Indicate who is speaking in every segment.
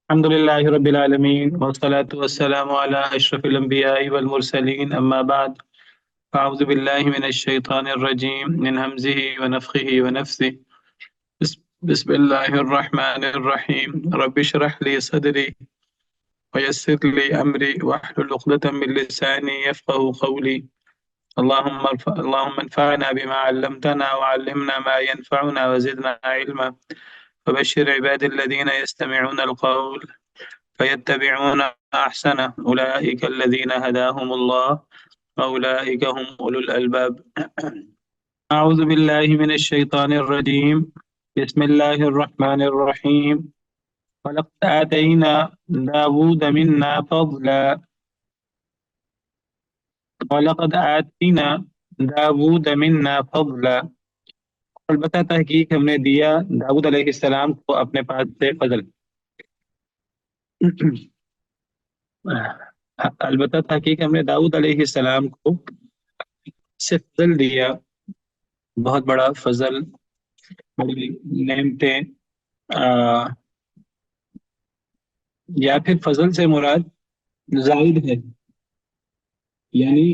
Speaker 1: الحمد لله رب العالمين والصلاة والسلام على أشرف الأنبياء والمرسلين أما بعد أعوذ بالله من الشيطان الرجيم من همزه ونفخه ونفثه بسم الله الرحمن الرحيم رب اشرح لي صدري ويسر لي أمري واحلل عقدة من لساني يفقه قولي اللهم انفعنا بما علمتنا وعلمنا ما ينفعنا وزدنا علما وبشر عباد الذين يستمعون القول فيتبعون أحسنه أولئك الذين هداهم الله وأولئك هم أولو الألباب أعوذ بالله من الشيطان الرجيم بسم الله الرحمن الرحيم ولقد آتينا داود منا فضلا ولقد آتينا داود منا فضلا البتہ تحقیق ہم نے دیا داؤد علیہ السلام کو اپنے پاس سے فضل البتہ تحقیق ہم نے داؤد علیہ السلام کو سے فضل دیا، بہت بڑا فضل، بڑی نعمتیں، یا پھر فضل سے مراد زائد ہے، یعنی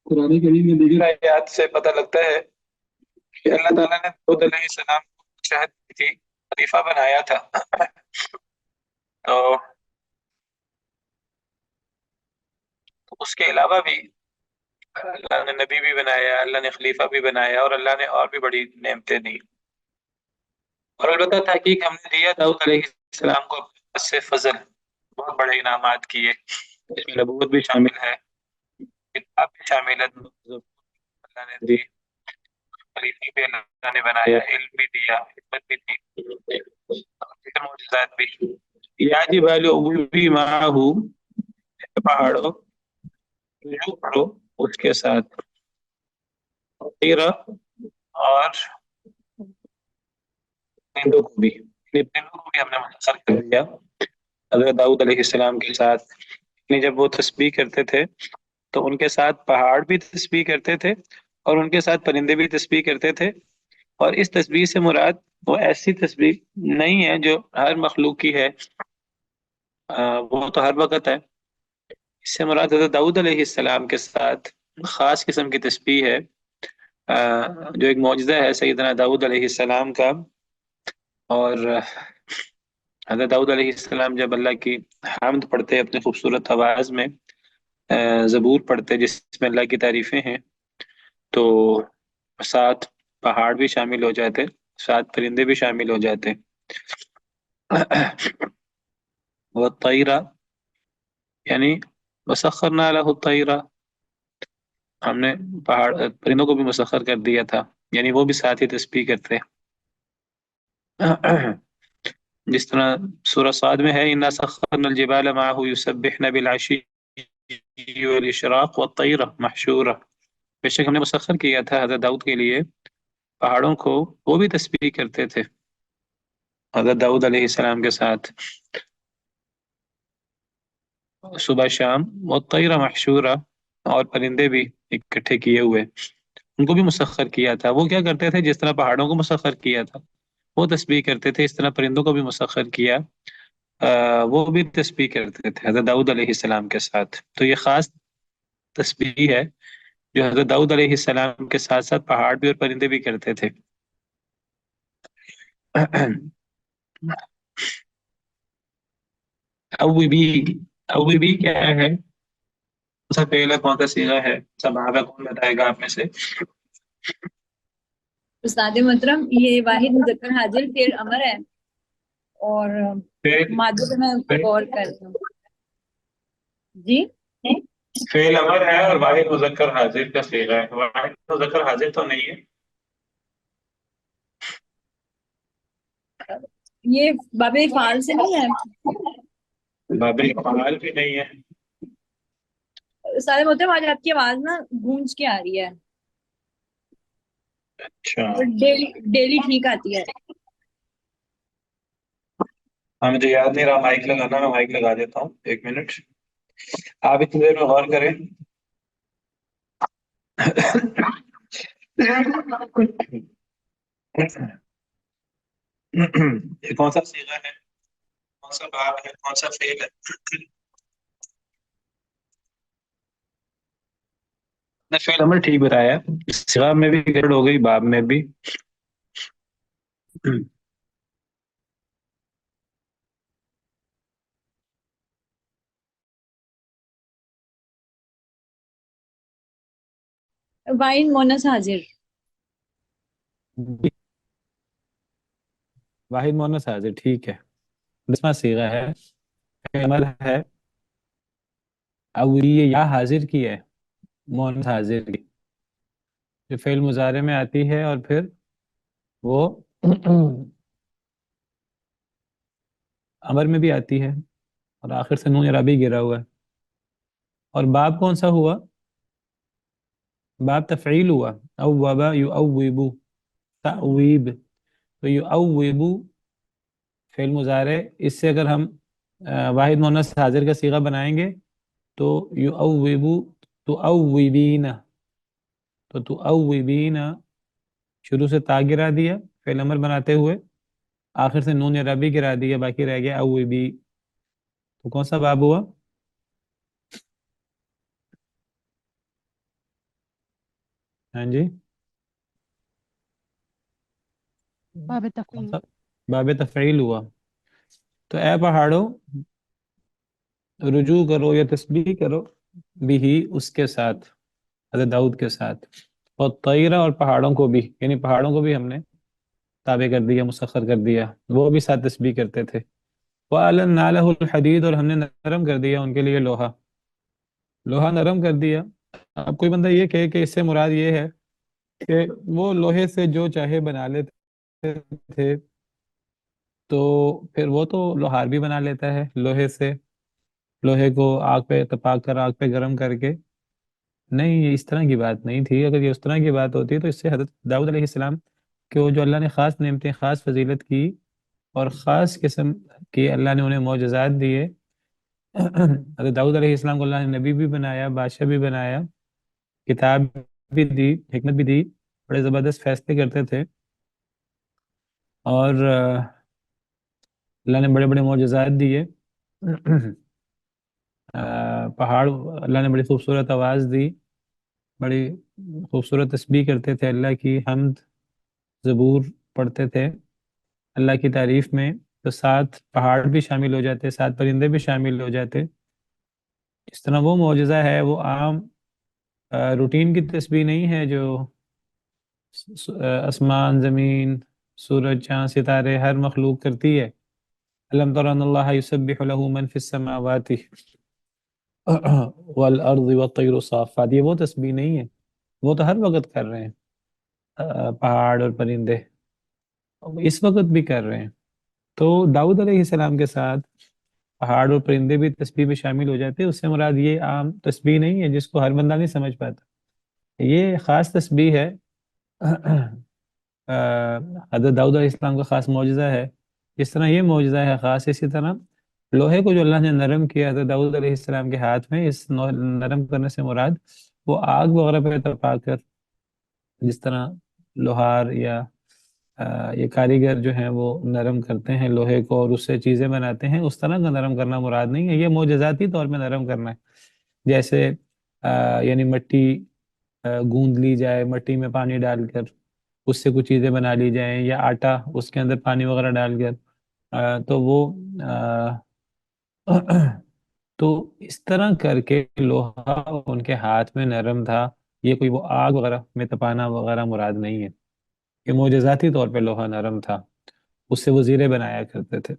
Speaker 1: قرآن کریم میں دیگر آیات سے پتہ لگتا ہے کہ اللہ تعالیٰ نے داؤد علیہ السلام کو شہد دی تھی، خلیفہ بنایا تھا، تو اس کے علاوہ بھی اللہ نے نبی بھی بنایا، اللہ نے خلیفہ بھی بنایا، اور اللہ نے اور بھی بڑی نعمتیں دی۔ اور البتہ تحقیق ہم نے دیا داؤد علیہ السلام کو سے فضل، بہت بڑے انعامات کیے، اس میں نبوت بھی شامل ہے، کتاب بھی شامل ہے، اللہ نے دی، خلیفہ بھی اللہ نے بنایا، علم بھی دیا، حکمت بھی دی، معجزات بھی۔ یا جبال اوبی معاہو، پہاڑوں رجوع کرو اس کے ساتھ، طیرہ، اور پرندوں کو بھی، پرندوں کو بھی ہم نے مسخر کر دیا حضرت داؤد علیہ السلام کے ساتھ، جب وہ تسبیح کرتے تھے تو ان کے ساتھ پہاڑ بھی تسبیح کرتے تھے اور ان کے ساتھ پرندے بھی تسبیح کرتے تھے، اور اس تسبیح سے مراد وہ ایسی تسبیح نہیں ہے جو ہر مخلوق کی ہے، وہ تو ہر وقت ہے، اس سے مراد حضرت داؤد علیہ السلام کے ساتھ خاص قسم کی تسبیح ہے، جو ایک معجزہ ہے سیدنا داؤد علیہ السلام کا۔ اور حضرت داؤد علیہ السلام جب اللہ کی حمد پڑھتے اپنے خوبصورت آواز میں، زبور پڑھتے جس میں اللہ کی تعریفیں ہیں، تو ساتھ پہاڑ بھی شامل ہو جاتے، ساتھ پرندے بھی شامل ہو جاتے۔ والطیرہ، یعنی وسخرنا لہ الطیرہ، ہم نے پہاڑ پرندوں کو بھی مسخر کر دیا تھا، یعنی وہ بھی ساتھ ہی تسبیح کرتے، جس طرح سورہ صاد میں ہے انا سخرنا الجبال معه يسبحن بالعشی والاشراق والطیر محشورہ، بے شک ہم نے مسخر کیا تھا حضرت داؤد کے لیے پہاڑوں کو، وہ بھی تسبیح کرتے تھے حضرت داؤد علیہ السلام کے ساتھ صبح شام، والطیر محشورہ، اور پرندے بھی اکٹھے کیے ہوئے، ان کو بھی مسخر کیا تھا۔ وہ کیا کرتے تھے جس طرح پہاڑوں کو مسخر کیا تھا وہ تسبیح کرتے تھے، اس طرح پرندوں کو بھی مسخر کیا، وہ بھی تسبیح کرتے تھے حضرت داؤد علیہ السلام کے ساتھ۔ تو یہ خاص تسبیح ہے جو حضرت داؤد علیہ السلام کے ساتھ ساتھ پہاڑ بھی اور پرندے بھی کرتے تھے۔ اوبی کیا ہے؟ کون سا فعل ہے، کون سا صیغہ ہے؟ سب آگا کون بتائے گا آپ میں سے؟
Speaker 2: استاد محترم، یہ واحد مذکر حاضر فعل امر ہے، اور مادے پہ میں غور کرتا ہوں جی۔
Speaker 1: فعل امر ہے اور واحد مذکر حاضر کا صیغہ ہے، واحد مذکر حاضر تو نہیں ہے،
Speaker 2: یہ باب فعال سے نہیں ہے،
Speaker 1: باب فعال بھی نہیں ہے۔
Speaker 2: استاد محترم آج آپ کی آواز نا گونج کے آ رہی ہے،
Speaker 1: اچھا،
Speaker 2: ڈیلی ٹھیک آتی ہے۔
Speaker 1: مجھے یاد نہیں رہا مائک لگانا، میں مائک لگا دیتا ہوں، ایک منٹ آپ اتنی دیر میں غور کریں۔ یہ کون سا صیغہ ہے؟ کون سا باب ہے، کون سا فعل ہے؟ نے فعل امر ٹھیک بتایا، صیغہ میں بھی گڑبڑ ہو گئی، باب میں بھی۔
Speaker 2: واحد مونس حاضر،
Speaker 3: واحد مونس حاضر، ٹھیک ہے۔ 10واں صیغہ ہے، فعل امر ہے، اور یہ یا حاضر کی ہے، مونس حاضر کی، جو فعل مضارع میں آتی ہے اور پھر وہ امر میں بھی آتی ہے اور آخر سے نون عربی گرا ہوا ہے۔ اور باب کون سا ہوا؟ باب تفعیل ہوا، اوبا یؤوب، تعویب، تو یؤوب فعل مضارع، اس سے اگر ہم واحد مونس حاضر کا صیغہ بنائیں گے تو یؤوب، تؤوبین، تو تؤوبین شروع سے تا گرا دیا فعل امر بناتے ہوئے، آخر سے نون عربی گرا دیا، باقی رہ گیا اوبی، تو کون سا باب ہوا؟ ہاں جی،
Speaker 4: باب
Speaker 3: کون
Speaker 4: تفعیل۔
Speaker 3: سا؟ باب تفعیل ہوا۔ تو اے پہاڑوں رجوع کرو یا تسبیح کرو بھی اس کے ساتھ، حضرت داؤد کے ساتھ، اور طیرہ اور پہاڑوں کو بھی، یعنی پہاڑوں کو بھی ہم نے تابع کر دیا، مسخر کر دیا، وہ بھی ساتھ تسبیح کرتے تھے۔ وَأَلَنَّا لَهُ الْحَدِيدَ، اور ہم نے نرم کر دیا ان کے لیے لوہا، لوہا نرم کر دیا۔ اب کوئی بندہ یہ کہے کہ اس سے مراد یہ ہے کہ وہ لوہے سے جو چاہے بنا لیتے تھے، تو پھر وہ تو لوہار بھی بنا لیتا ہے لوہے سے، لوہے کو آگ پہ تپا کر، آگ پہ گرم کر کے۔ نہیں، یہ اس طرح کی بات نہیں تھی، اگر یہ اس طرح کی بات ہوتی تو اس سے حضرت داؤد علیہ السلام کہ جو اللہ نے خاص نعمتیں، خاص فضیلت کی اور خاص قسم کی اللہ نے انہیں معجزات دیے، حضرت داؤد علیہ السلام کو اللہ نے نبی بھی بنایا، بادشاہ بھی بنایا، کتاب بھی دی، حکمت بھی دی، بڑے زبردست فیصلے کرتے تھے، اور اللہ نے بڑے بڑے معجزات دیے۔ پہاڑ، اللہ نے بڑی خوبصورت آواز دی، بڑی خوبصورت تسبیح کرتے تھے، اللہ کی حمد زبور پڑھتے تھے اللہ کی تعریف میں، تو ساتھ پہاڑ بھی شامل ہو جاتے، ساتھ پرندے بھی شامل ہو جاتے۔ اس طرح وہ معجزہ ہے، وہ عام روٹین کی تسبیح نہیں ہے جو آسمان، زمین، سورج، چاند، ستارے، ہر مخلوق کرتی ہے۔ الم تر ان اللہ یسبح له من فی السماوات والارض والطیر صافات، یہ وہ تسبیح نہیں ہے، وہ تو ہر وقت کر رہے ہیں، پہاڑ اور پرندے اس وقت بھی کر رہے ہیں۔ تو داؤد علیہ السلام کے ساتھ پہاڑ اور پرندے بھی تسبیح میں شامل ہو جاتے ہیں، اس سے مراد یہ عام تسبیح نہیں ہے جس کو ہر بندہ نہیں سمجھ پاتا، یہ خاص تسبیح ہے، حضرت داؤد علیہ السلام کا خاص معجزہ ہے۔ جس طرح یہ معجزہ ہے خاص، اسی طرح لوہے کو جو اللہ نے نرم کیا حضرت داؤد علیہ السلام کے ہاتھ میں، اس نرم کرنے سے مراد وہ آگ وغیرہ پہ تپا کر، جس طرح لوہار یا یہ کاریگر جو ہیں وہ نرم کرتے ہیں لوہے کو اور اس سے چیزیں بناتے ہیں، اس طرح کا نرم کرنا مراد نہیں ہے، یہ معجزاتی طور پہ نرم کرنا ہے۔ جیسے یعنی مٹی گوندھ لی جائے، مٹی میں پانی ڈال کر اس سے کچھ چیزیں بنا لی جائیں، یا آٹا اس کے اندر پانی وغیرہ ڈال کر، تو وہ تو اس طرح کر کے لوہا ان کے ہاتھ میں نرم تھا، یہ کوئی وہ آگ وغیرہ میں تپانا وغیرہ مراد نہیں ہے، یہ معجزاتی طور پہ لوہا نرم تھا، اس سے وزیریں بنایا کرتے تھے۔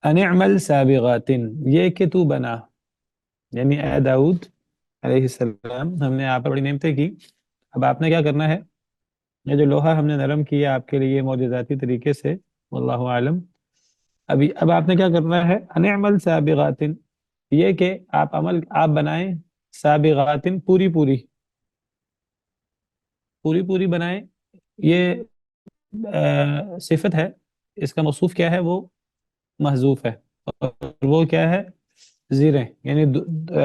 Speaker 3: ان اعمل سابغات، یہ کہ تو بنا، یعنی اے داؤد علیہ السلام، ہم نے آپ پر بڑی نعمتیں کی، اب آپ نے کیا کرنا ہے، یہ جو لوہا ہم نے نرم کیا آپ کے لیے معجزاتی طریقے سے، واللہ عالم، اب آپ نے کیا کرنا ہے، ان اعمل سابغات، یہ کہ آپ بنائیں، سابغات پوری پوری، پوری پوری بنائیں، یہ صفت ہے، اس کا موصوف کیا ہے، وہ محذوف ہے، اور وہ کیا ہے، زیریں، یعنی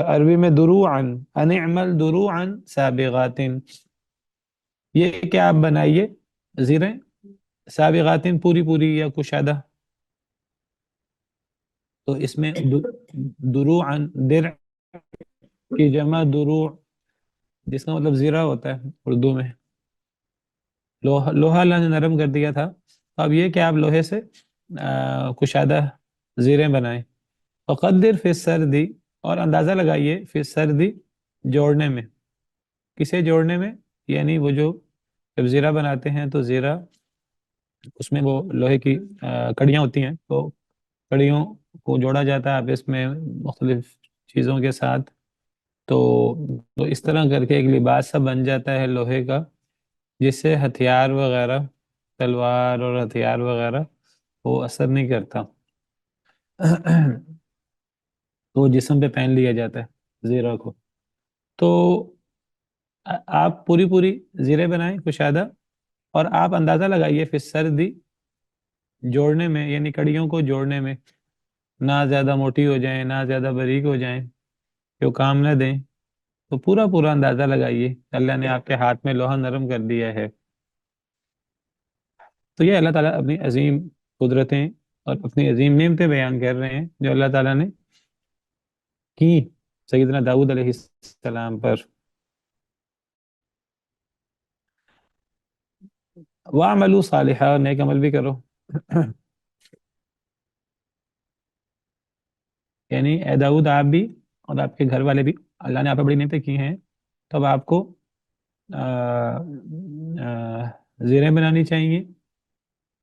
Speaker 3: عربی میں دروعا، ان اعمل دروعا سابغات، یہ کہ آپ بنائیے زیریں، سابغات پوری پوری یا کشادہ، تو اس میں دروعن درع کی جمع دروع، جس کا مطلب زیرہ ہوتا ہے اردو میں. لوہا اللہ نے نرم کر دیا تھا. اب یہ کہ آپ لوہے سے کشادہ زیریں بنائیں. فقدر فی السردی، اور اندازہ لگائیے فی السردی جوڑنے میں. کسے جوڑنے میں؟ یعنی وہ جو جب زیرہ بناتے ہیں تو زیرہ اس میں وہ لوہے کی کڑیاں ہوتی ہیں، تو کڑیوں کو جوڑا جاتا ہے آپس میں مختلف چیزوں کے ساتھ. تو اس طرح کر کے ایک لباس سا بن جاتا ہے لوہے کا، جس سے ہتھیار وغیرہ، تلوار اور ہتھیار وغیرہ وہ اثر نہیں کرتا. تو جسم پہ پہن لیا جاتا ہے زیرہ کو. تو آپ پوری پوری زیرے بنائیں کشادہ، اور آپ اندازہ لگائیے فی السردی جوڑنے میں، یعنی کڑیوں کو جوڑنے میں، نہ زیادہ موٹی ہو جائیں نہ زیادہ باریک ہو جائیں کہ وہ کام نہ دیں. تو پورا پورا اندازہ لگائیے. اللہ نے آپ کے ہاتھ میں لوہا نرم کر دیا ہے. تو یہ اللہ تعالیٰ اپنی عظیم قدرتیں اور اپنی عظیم نعمتیں بیان کر رہے ہیں جو اللہ تعالیٰ نے کی سیدنا داؤد علیہ السلام پر. وَاعْمَلُوا صَالِحًا، اور نیک عمل بھی کرو. یعنی اے داؤد، آپ بھی اور آپ کے گھر والے بھی، اللہ نے آپ پر بڑی نعمتیں کی ہیں، تو اب آپ کو زیریں بنانی چاہیے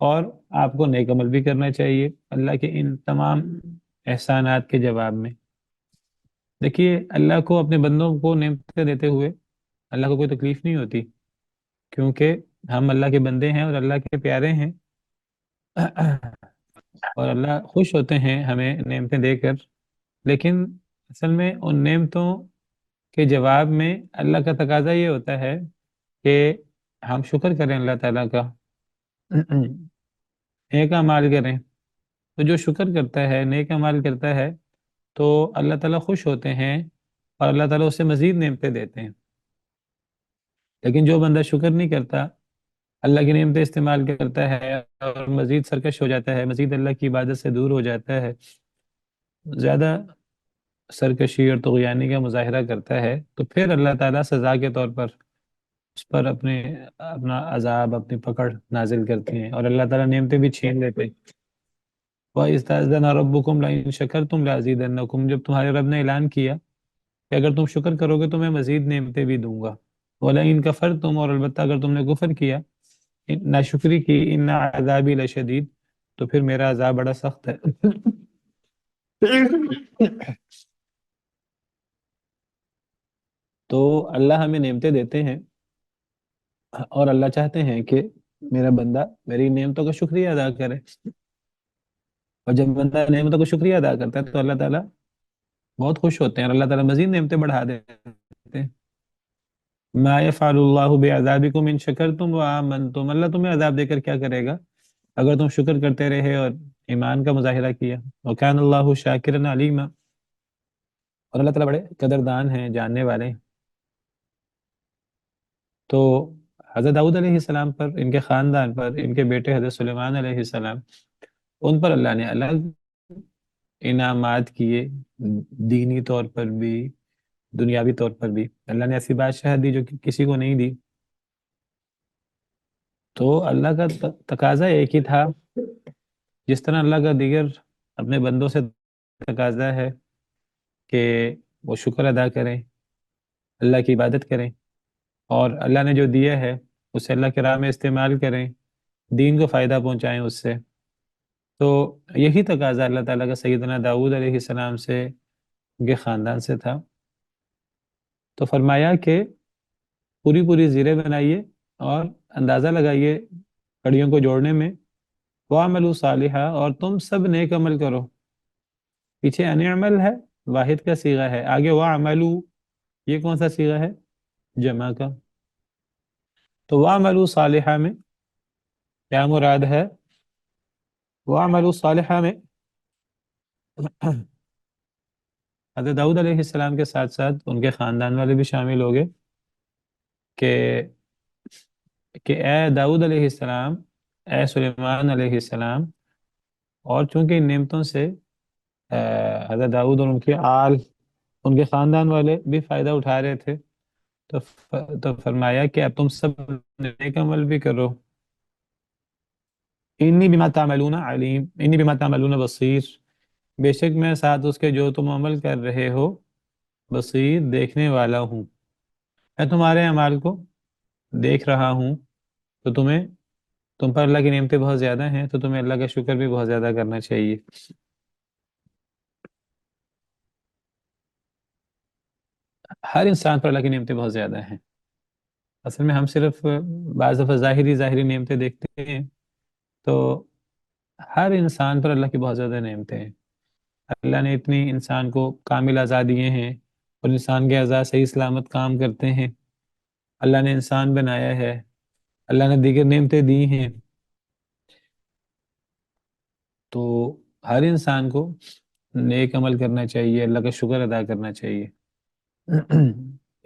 Speaker 3: اور آپ کو نیک عمل بھی کرنا چاہیے اللہ کے ان تمام احسانات کے جواب میں. دیکھیے، اللہ کو اپنے بندوں کو نعمتیں دیتے ہوئے اللہ کو کوئی تکلیف نہیں ہوتی، کیونکہ ہم اللہ کے بندے ہیں اور اللہ کے پیارے ہیں، اور اللہ خوش ہوتے ہیں ہمیں نعمتیں دے کر. لیکن اصل میں ان نعمتوں کے جواب میں اللہ کا تقاضا یہ ہوتا ہے کہ ہم شکر کریں اللہ تعالیٰ کا، نیک اعمال کریں. تو جو شکر کرتا ہے، نیک اعمال کرتا ہے، تو اللہ تعالیٰ خوش ہوتے ہیں اور اللہ تعالیٰ اسے مزید نعمتیں دیتے ہیں. لیکن جو بندہ شکر نہیں کرتا، اللہ کی نعمتیں استعمال کرتا ہے اور مزید سرکش ہو جاتا ہے، مزید اللہ کی عبادت سے دور ہو جاتا ہے، زیادہ سرکشی اور طغیانی کا مظاہرہ کرتا ہے، تو پھر اللہ تعالیٰ سزا کے طور پر اس پر اپنا عذاب، اپنی پکڑ نازل کرتے ہیں، اور اللہ تعالیٰ نعمتیں بھی چھین لیتے ہیں. وَإِذْ رَبُّكُمْ لَئِن شَكَرْتُمْ لَأَزِيدَنَّكُمْ، جب تمہارے رب نے اعلان کیا کہ اگر تم شکر کرو گے تو میں مزید نعمتیں بھی دوں گا. وَلَئِن كَفَرْتُمْ، اور البتہ اگر تم نے کفر کیا، ناشکری کی، ان عذابی لشدید، تو پھر میرا عذاب بڑا سخت ہے. تو اللہ ہمیں نعمتیں دیتے ہیں اور اللہ چاہتے ہیں کہ میرا بندہ میری نعمتوں کا شکریہ ادا کرے. اور جب بندہ نعمتوں کا شکریہ ادا کرتا ہے تو اللہ تعالیٰ بہت خوش ہوتے ہیں اور اللہ تعالیٰ مزید نعمتیں بڑھا دیتے ہیں. ما يفعل اللہ بعذابکم ان شکرتم وآمنتم، اللہ تمہیں عذاب دے کر کیا کرے گا اگر تم شکر کرتے رہے اور ایمان کا مظاہرہ کیا. وکان اللہ شاکرا علیما، اور اللہ تعالیٰ بڑے قدردان ہیں، جاننے والے ہیں. تو حضرت داؤد علیہ السلام پر، ان کے خاندان پر، ان کے بیٹے حضرت سلیمان علیہ السلام، ان پر اللہ نے الگ انعامات کیے، دینی طور پر بھی دنیاوی طور پر بھی. اللہ نے ایسی بادشاہ دی جو کسی کو نہیں دی. تو اللہ کا تقاضا ایک ہی تھا، جس طرح اللہ کا دیگر اپنے بندوں سے تقاضا ہے کہ وہ شکر ادا کریں، اللہ کی عبادت کریں، اور اللہ نے جو دیا ہے اسے اللہ کے راہ میں استعمال کریں، دین کو فائدہ پہنچائیں اس سے. تو یہی تقاضا اللہ تعالیٰ کا سیدنا داؤد علیہ السلام سے، ان کے خاندان سے تھا. تو فرمایا کہ پوری پوری زیریں بنائیے اور اندازہ لگائیے کڑیوں کو جوڑنے میں. وَاعْمَلُوا صَالِحًا، اور تم سب نیک عمل کرو. پیچھے ان اعمل ہے، واحد کا صیغہ ہے، آگے وَاعْمَلُوا، یہ کون سا صیغہ ہے؟ جمع کا. تو وَاعْمَلُوا صَالِحًا میں کیا مراد ہے؟ وَاعْمَلُوا صَالِحًا میں حضرت داؤد علیہ السلام کے ساتھ ساتھ ان کے خاندان والے بھی شامل ہو گئے کہ اے داؤد علیہ السلام، اے سلیمان علیہ السلام، اور چونکہ ان نعمتوں سے حضرت داؤد اور ان کے آل، ان کے خاندان والے بھی فائدہ اٹھا رہے تھے، تو فرمایا کہ اب تم سب نیک عمل بھی کرو. انی بما تعملون علیم، انی بما تعملون بصیر، بے شک میں ساتھ اس کے جو تم عمل کر رہے ہو بصیر، دیکھنے والا ہوں. میں تمہارے اعمال کو دیکھ رہا ہوں. تو تم پر اللہ کی نعمتیں بہت زیادہ ہیں، تو تمہیں اللہ کا شکر بھی بہت زیادہ کرنا چاہیے. ہر انسان پر اللہ کی نعمتیں بہت زیادہ ہیں. اصل میں ہم صرف بعض دفعہ ظاہری نعمتیں دیکھتے ہیں، تو ہر انسان پر اللہ کی بہت زیادہ نعمتیں ہیں. اللہ نے اتنی انسان کو کامل اعضاء دیے ہیں، اور انسان کے اعضاء صحیح سلامت کام کرتے ہیں. اللہ نے انسان بنایا ہے، اللہ نے دیگر نعمتیں دی ہیں. تو ہر انسان کو نیک عمل کرنا چاہیے، اللہ کا شکر ادا کرنا چاہیے.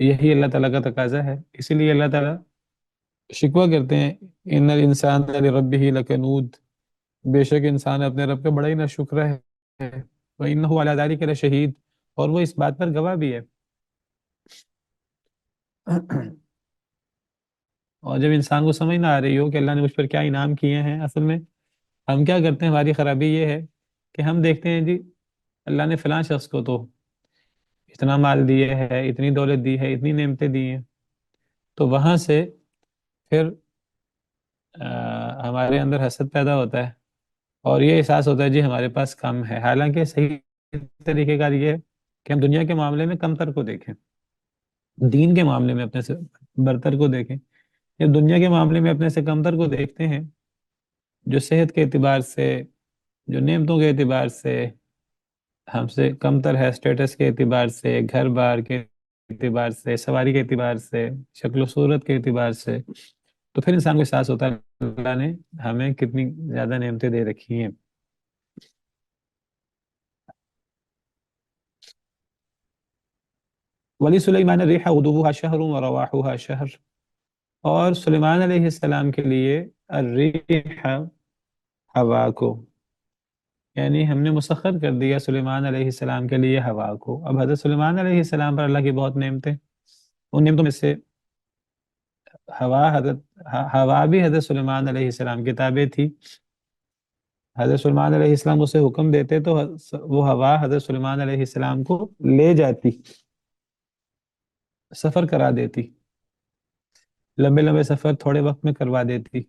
Speaker 3: یہی اللہ تعالیٰ کا تقاضا ہے. اسی لیے اللہ تعالیٰ شکوہ کرتے ہیں، ان الانسان لربہ لکنود، بے شک انسان اپنے رب کا بڑا ہی ناشکرا ہے. وَإِنَّهُ عَلَى ذَلِكَ لَشَهِيدٌ، اور وہ اس بات پر گواہ بھی ہے. اور جب انسان کو سمجھ نہ آ رہی ہو کہ اللہ نے مجھ پر کیا انعام کیے ہیں، اصل میں ہم کیا کرتے ہیں، ہماری خرابی یہ ہے کہ ہم دیکھتے ہیں جی اللہ نے فلاں شخص کو تو اتنا مال دیے ہے، اتنی دولت دی ہے، اتنی نعمتیں دی ہیں، تو وہاں سے پھر ہمارے اندر حسد پیدا ہوتا ہے، اور یہ احساس ہوتا ہے جی ہمارے پاس کم ہے. حالانکہ صحیح طریقے کا یہ ہے کہ ہم دنیا کے معاملے میں کمتر کو دیکھیں، دین کے معاملے میں اپنے سے برتر کو دیکھیں. جب دنیا کے معاملے میں اپنے سے کمتر کو دیکھتے ہیں، جو صحت کے اعتبار سے، جو نعمتوں کے اعتبار سے ہم سے کمتر ہے، اسٹیٹس کے اعتبار سے، گھر بار کے اعتبار سے، سواری کے اعتبار سے، شکل و صورت کے اعتبار سے، تو پھر انسان کو احساس ہوتا ہے اللہ نے ہمیں کتنی زیادہ نعمتیں دے رکھی ہیں. وَلِسُلَيْمَانَ الرِّيحَ غُدُوُّهَا شَهْرٌ وَرَوَاحُهَا شَهْرٌ، اور سلیمان علیہ السلام کے لیے الریح، ہوا کو، یعنی ہم نے مسخر کر دیا سلیمان علیہ السلام کے لیے ہوا کو. اب حضرت سلیمان علیہ السلام پر اللہ کی بہت نعمتیں، ان نعمتوں میں سے ہوا بھی حضرت سلیمان علیہ السلام کی تابع تھی. حضرت سلیمان علیہ السلام اسے حکم دیتے تو وہ ہوا حضرت سلیمان علیہ السلام کو لے جاتی، سفر کرا دیتی، لمبے لمبے سفر تھوڑے وقت میں کروا دیتی.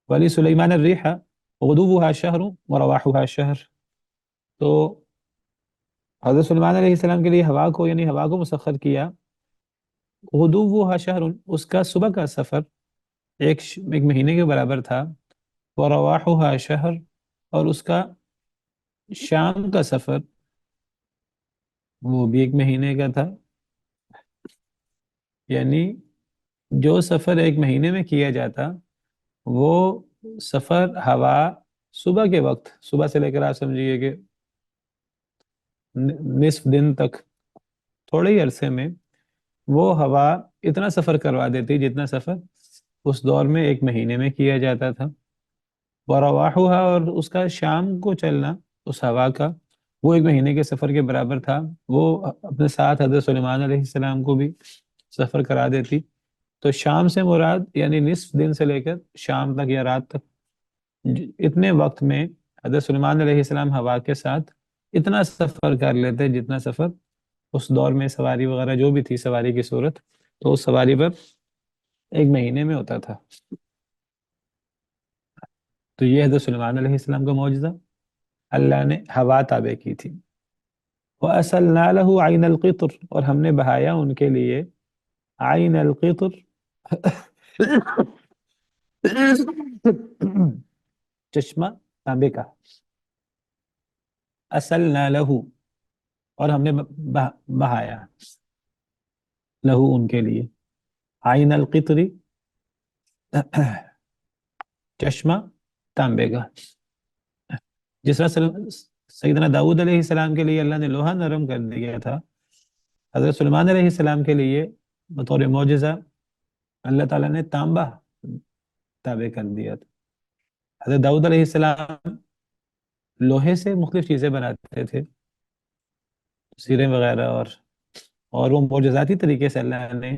Speaker 3: وَلِسُلَيْمَانَ الرِّيحَ غُدُوُّهَا شَهْرٌ وَرَوَاحُهَا شَهْرٌ، تو حضرت سلیمان علیہ السلام کے لیے ہوا کو، یعنی ہوا کو مسخر کیا. غُدُوُّهَا شَهْرٌ، اس کا صبح کا سفر ایک مہینے کے برابر تھا. وَرَوَاحُهَا شَهْرٌ، اور اس کا شام کا سفر وہ بھی ایک مہینے کا تھا. یعنی جو سفر ایک مہینے میں کیا جاتا، وہ سفر ہوا صبح کے وقت، صبح سے لے کر آپ سمجھیے کہ نصف دن تک، تھوڑے ہی عرصے میں وہ ہوا اتنا سفر کروا دیتی جتنا سفر اس دور میں ایک مہینے میں کیا جاتا تھا. وَرَوَاحُهَا، اور اس کا شام کو چلنا اس ہوا کا، وہ ایک مہینے کے سفر کے برابر تھا. وہ اپنے ساتھ حضرت سلیمان علیہ السلام کو بھی سفر کرا دیتی. تو شام سے مراد یعنی نصف دن سے لے کر شام تک یا رات تک، اتنے وقت میں حضرت سلیمان علیہ السلام ہوا کے ساتھ اتنا سفر کر لیتے جتنا سفر اس دور میں سواری وغیرہ جو بھی تھی، سواری کی صورت، تو اس سواری پر ایک مہینے میں ہوتا تھا. تو یہ حضرت سلیمان علیہ السلام کا معجزہ، اللہ نے ہوا تابع کی تھی. وَأَسَلْنَا لَهُ عَيْنَ الْقِطْرِ، اور ہم نے بہایا ان کے لیے عین القطر، چشمہ تانبے کا. اسلنا لہو، اور ہم نے بہایا لہو ان کے لیے عین القطری، چشمہ تانبے کا. جس طرح سیدنا داؤد علیہ السلام کے لیے اللہ نے لوہا نرم کر دیا تھا، حضرت سلیمان علیہ السلام کے لیے بطور معجزہ اللہ تعالیٰ نے تانبا تابع کر دیا تھا. حضرت داؤد علیہ السلام لوہے سے مختلف چیزیں بناتے تھے، سیریں وغیرہ، اور وہ معجزاتی طریقے سے اللہ نے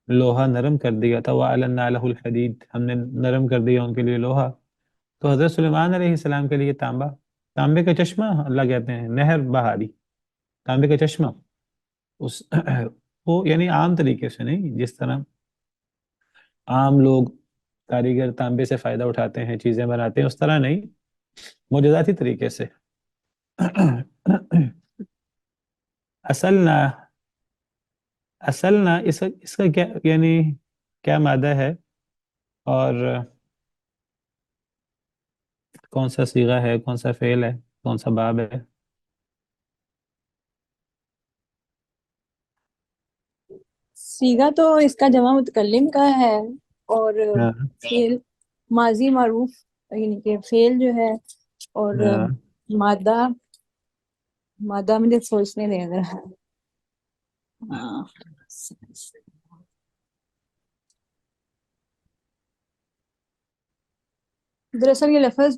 Speaker 3: لوہا نرم کر دیا تھا، وَأَلَنَّا لَهُ الْحَدِيدَ، ہم نے نرم کر دیا ان کے لیے لوہا۔ تو حضرت سلیمان علیہ السلام کے لیے تانبے کا چشمہ اللہ کہتے ہیں، نہر بہاری، تانبے کا چشمہ، اس وہ یعنی عام طریقے سے نہیں، جس طرح عام لوگ کاریگر تانبے سے فائدہ اٹھاتے ہیں، چیزیں بناتے ہیں، اس طرح نہیں، معجزاتی طریقے سے۔ اصل نہ اس کا کیا یعنی کیا مادہ ہے، اور کون سا صیغہ ہے، کون سا فعل ہے، کون سا باب ہے؟
Speaker 2: سیگا تو اس کا جمع متکلم کا ہے، اور
Speaker 3: ہاں
Speaker 2: فعل ماضی معروف، یعنی کہ فعل جو ہے، اور
Speaker 3: ہاں
Speaker 2: مادہ مجھے سوچنے دے ذرا۔ ہاں، دراصل یہ لفظ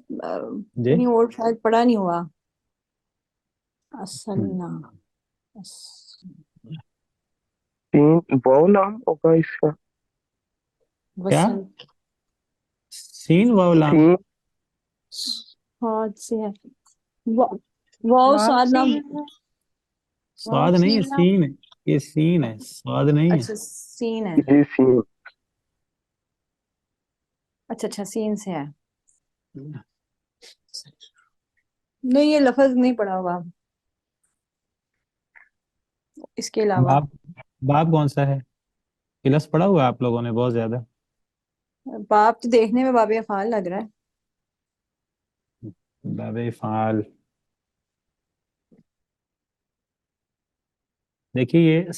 Speaker 3: جی
Speaker 2: کہیں اور شاید پڑھا نہیں ہوا، اصلنا،
Speaker 5: واؤ نام ہوگا اس کا،
Speaker 3: کیا
Speaker 2: وصل،
Speaker 3: سین واو لام؟
Speaker 5: سین
Speaker 2: صاد سے ہے، واو صاد نام،
Speaker 3: سواد نہیں ہے، سین ہے، یہ سین ہے، سواد نہیں ہے۔
Speaker 2: اچھا سین ہے،
Speaker 5: جی سین،
Speaker 2: اچھا سین سے ہے، نہیں یہ لفظ نہیں پڑھا ہوا اس کے علاوہ۔
Speaker 3: باب باب کون سا ہے؟ یہ لفظ پڑھا ہوا ہے آپ لوگوں نے بہت زیادہ؟
Speaker 2: باپ تو دیکھنے میں باب افعال لگ رہا ہے،
Speaker 3: باب فعال، دیکھیے یہ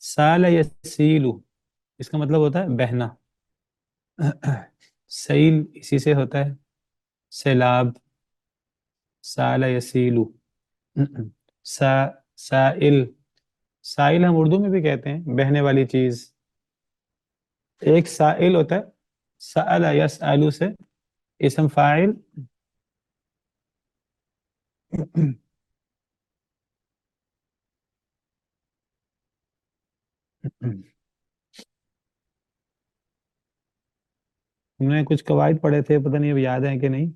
Speaker 3: سال یسیلو، اس کا مطلب ہوتا ہے بہنا، سیل اسی سے ہوتا ہے، سیلاب، سال یسیلو، سا سائل، سائل ہم اردو میں بھی کہتے ہیں بہنے والی چیز، ایک سائل ہوتا ہے، سأل یسألو سے اسم فاعل، ہم نے کچھ قواعد پڑھے تھے، پتہ نہیں اب یاد ہیں کہ نہیں۔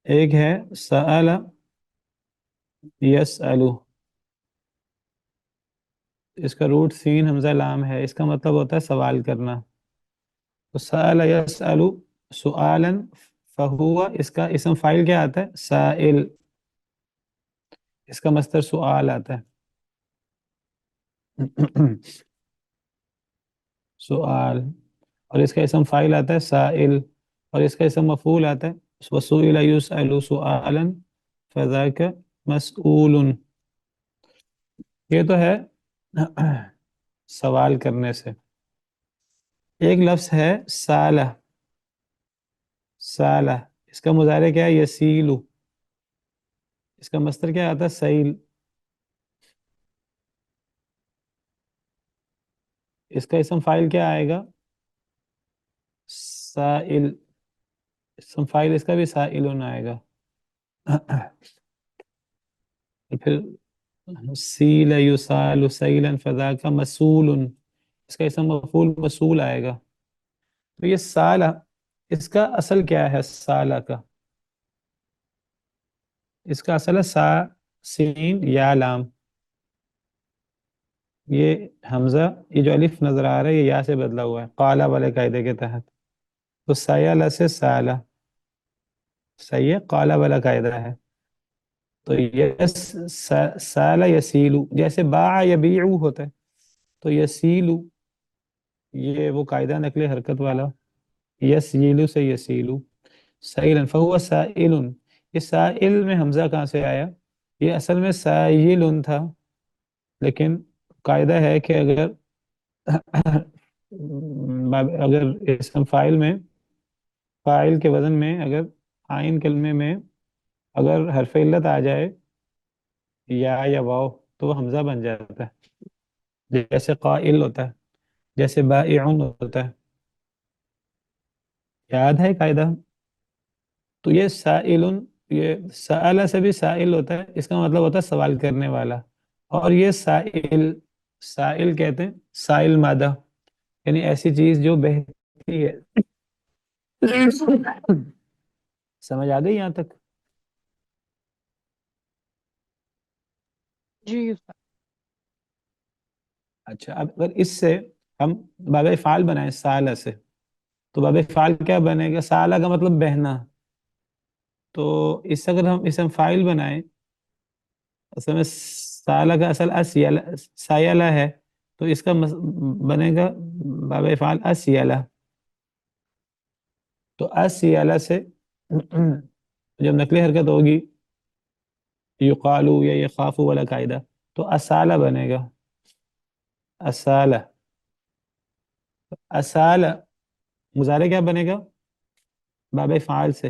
Speaker 3: ایک ہے سأل یسألو، اس کا روٹ سین حمزہ لام ہے، اس کا مطلب ہوتا ہے سوال کرنا، تو سأل یسألو سؤالا، فہوا اس کا اسم فاعل کیا آتا ہے؟ سائل، اس کا مصدر سؤال آتا ہے، سؤال، اور اس کا اسم فاعل آتا ہے سائل، اور اس کا اسم مفعول آتا ہے وسئل یسأل سؤالا فذاک مسئول، یہ تو ہے سوال کرنے سے۔ ایک لفظ ہے سالہ، سالہ، اس کا مضارع کیا ہے؟ یسیلو، اس کا مصدر کیا آتا ہے؟ سیل، اس کا اسم فاعل کیا آئے گا؟ سائل، اسم فاعل اس کا بھی سائلون آئے گا، پھر سیل یسال سیلا فذاک مسئول، اس کا اسم مفعول مسئول آئے گا۔ تو یہ سالہ، اس کا اصل کیا ہے؟ سالہ کا اس کا اصل ہے سا سین یا لام، یہ حمزہ، یہ جو الف نظر آ رہا ہے یہ یا سے بدلا ہوا ہے قالا والے قاعدے کے تحت، تو سیالہ سے سالہ، صحیح ہے، قالا والا قاعدہ ہے، تو یس سالہ یسیلو، جیسے باع یبیعو ہوتا ہے، تو یسیلو یہ وہ قاعدہ نقل حرکت والا، یسیلو سے یسیلو، سائلن فہو سائل، یہ سائل میں حمزہ کہاں سے آیا؟ یہ اصل میں سائل تھا، لیکن قاعدہ ہے کہ اگر اسم فاعل میں، فاعل کے وزن میں اگر آئین کلمے میں اگر حرف علت آ جائے یا واو، تو وہ حمزہ بن جاتا ہے، جیسے قائل ہوتا ہے، جیسے بائعون ہوتا ہے، یاد ہے قاعدہ؟ تو یہ سائل، یہ سائل سے بھی سائل ہوتا ہے، اس کا مطلب ہوتا ہے سوال کرنے والا، اور یہ سائل، سائل کہتے ہیں سائل مادہ، یعنی ایسی چیز جو بہتی ہے۔ سمجھ آ گئی یہاں تک؟
Speaker 4: جی استاد۔
Speaker 3: اچھا، اب اگر اس سے ہم باب فعال بنائیں سالہ سے، تو باب فعال کیا بنے گا؟ سالہ کا مطلب بہنا، تو اس سے اگر ہم اسم فاعل بنائیں، اصل میں سالہ کا اصل اسیلہ، سایلہ ہے، تو اس کا بنے گا باب فعال اسیلہ، تو اسیلہ سے جب نقلی حرکت ہوگی یقالو یا یخافو والا قاعدہ، تو اسالہ بنے گا، اسالہ، اسالہ مضارع کیا بنے گا باب فعال سے؟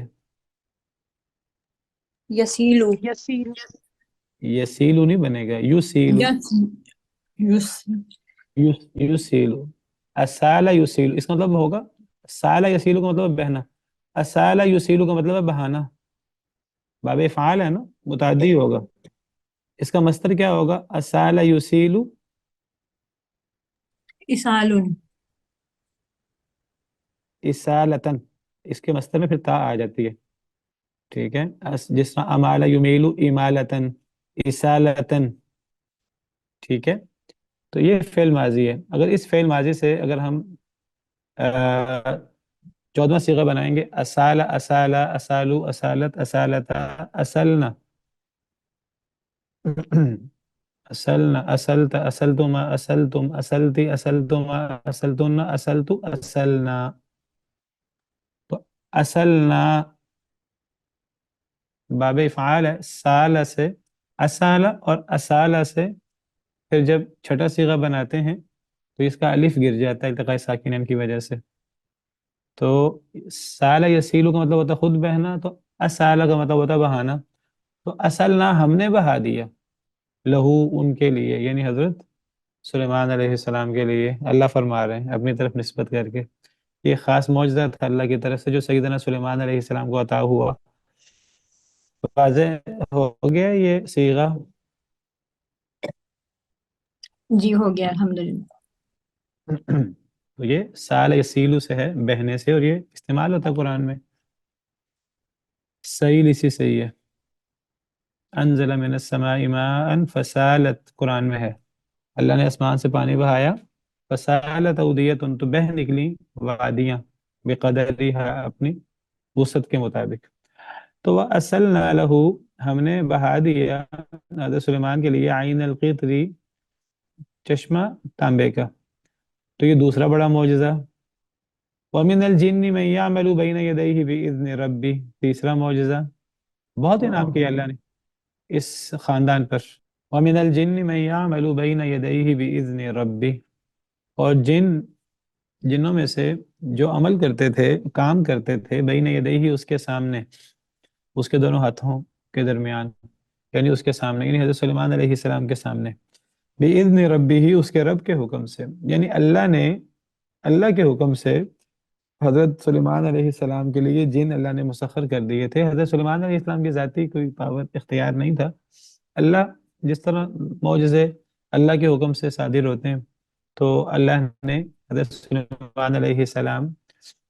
Speaker 2: یسیلو،
Speaker 4: یسیر،
Speaker 3: یسیلو نہیں بنے گا، یسیلو،
Speaker 2: یس
Speaker 3: یسیلو، اسالہ یسیلو، اس کا مطلب ہوگا سالہ یسیلو کا مطلب ہے بہنا، اسالہ یسیلو کا مطلب ہے بہانا، باب فعال ہے نا، متعدی ہوگا، اس کا مصدر کیا ہوگا؟ اسالہ یسیلو،
Speaker 2: اسالن،
Speaker 3: اسالتن، اس کے مصدر میں پھر تا آ جاتی ہے، ٹھیک ہے، جس طرح امال یمیلو امالتن، اسالتن، ٹھیک ہے، تو یہ فعل ماضی ہے۔ اگر اس فعل ماضی سے اگر ہم 14واں صیغہ بنائیں گے، اسالہ، اسالہ، اسالو، اسالت، اسالتا، اسلنا، اسلنا، اسلت، اسلتما، اسلتم، اسلتی، اسلتما، اسلتن، اسلتو، اسلنا، تو اسلنا باب فعال ہے، سالہ سے، اسالہ اور اسالہ سے پھر جب چھٹا صیغہ بناتے ہیں تو اس کا الف گر جاتا ہے التقاء ساکنین کی وجہ سے، تو سالہ یسیلو کا مطلب ہوتا ہے خود بہنا، تو اسالہ کا مطلب ہوتا ہے بہانا، تو اسلنا ہم نے بہا دیا، لہو ان کے لیے، یعنی حضرت سلیمان علیہ السلام کے لیے، اللہ فرما رہے ہیں اپنی طرف نسبت کر کے، یہ خاص معجزہ تھا اللہ کی طرف سے جو سیدنا سلیمان علیہ السلام کو عطا ہوا۔ واضح ہو گیا یہ صیغہ؟
Speaker 2: جی ہو گیا الحمدللہ۔
Speaker 3: تو یہ سال یسیلو سے ہے، بہنے سے، اور یہ استعمال ہوتا ہے قرآن میں، سیل اسی سے ہی ہے، انزل من السماء ماء فسالت قرآن میں ہے، اللہ نے آسمان سے پانی بہایا، فسالت اودیتن، تو بہہ نکلی وادیاں، بقدرہا، اپنی وسعت کے مطابق، تو وَأَسَلْنَا لَهُ، ہم نے بہا دیا حضرت سلیمان کے لیے، عین القطری، چشمہ تانبے کا، تو یہ دوسرا بڑا معجزہ۔ وَمِنَ الْجِنِّ مَن يَعْمَلُ بَيْنَ يَدَيْهِ بِإِذْنِ رَبِّهِ، تیسرا معجزہ، بہت انعام کیا اللہ نے اس خاندان پر۔ وَمِنَ الْجِنِّ مَن يَعْمَلُ بَيْنَ يَدَيْهِ بِإِذْنِ رَبِّهِ، اور جنوں میں سے جو عمل کرتے تھے، کام کرتے تھے، بین یدیہ، اس کے سامنے، اس کے دونوں ہاتھوں کے درمیان، یعنی اس کے سامنے، یعنی حضرت سلیمان علیہ السلام کے سامنے، بِإِذْنِ رَبِّهِ، اس کے رب کے حکم سے، یعنی اللہ نے، اللہ کے حکم سے حضرت سلیمان علیہ السلام کے لیے جن اللہ نے مسخر کر دیے تھے۔ حضرت سلیمان علیہ السلام کی ذاتی کوئی پاور اختیار نہیں تھا، اللہ جس طرح معجزے اللہ کے حکم سے صادر ہوتے ہیں، تو اللہ نے حضرت سلیمان علیہ السلام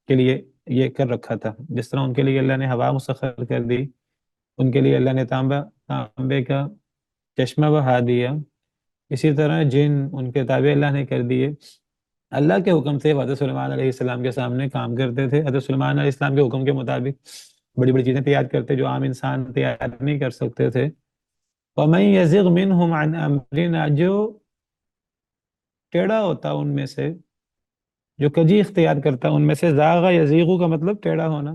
Speaker 3: کے لیے یہ کر رکھا تھا، جس طرح ان کے لیے اللہ نے ہوا مسخر کر دی، ان کے لیے اللہ نے تانبے کا چشمہ بہا دیا، اسی طرح جن ان کے تابع اللہ نے کر دیے، اللہ کے حکم سے حضرت سلیمان علیہ السلام کے سامنے کام کرتے تھے، حضرت سلیمان علیہ السلام کے حکم کے مطابق بڑی بڑی چیزیں تیار کرتے جو عام انسان تیار نہیں کر سکتے تھے۔ وَمَن يَزِغْ مِنْهُمْ عَنْ أَمْرِنَا، جو ٹیڑھا ہوتا ان میں سے، جو کجی اختیار کرتا ان میں سے، زاغ یزیغو کا مطلب ٹیڑھا ہونا،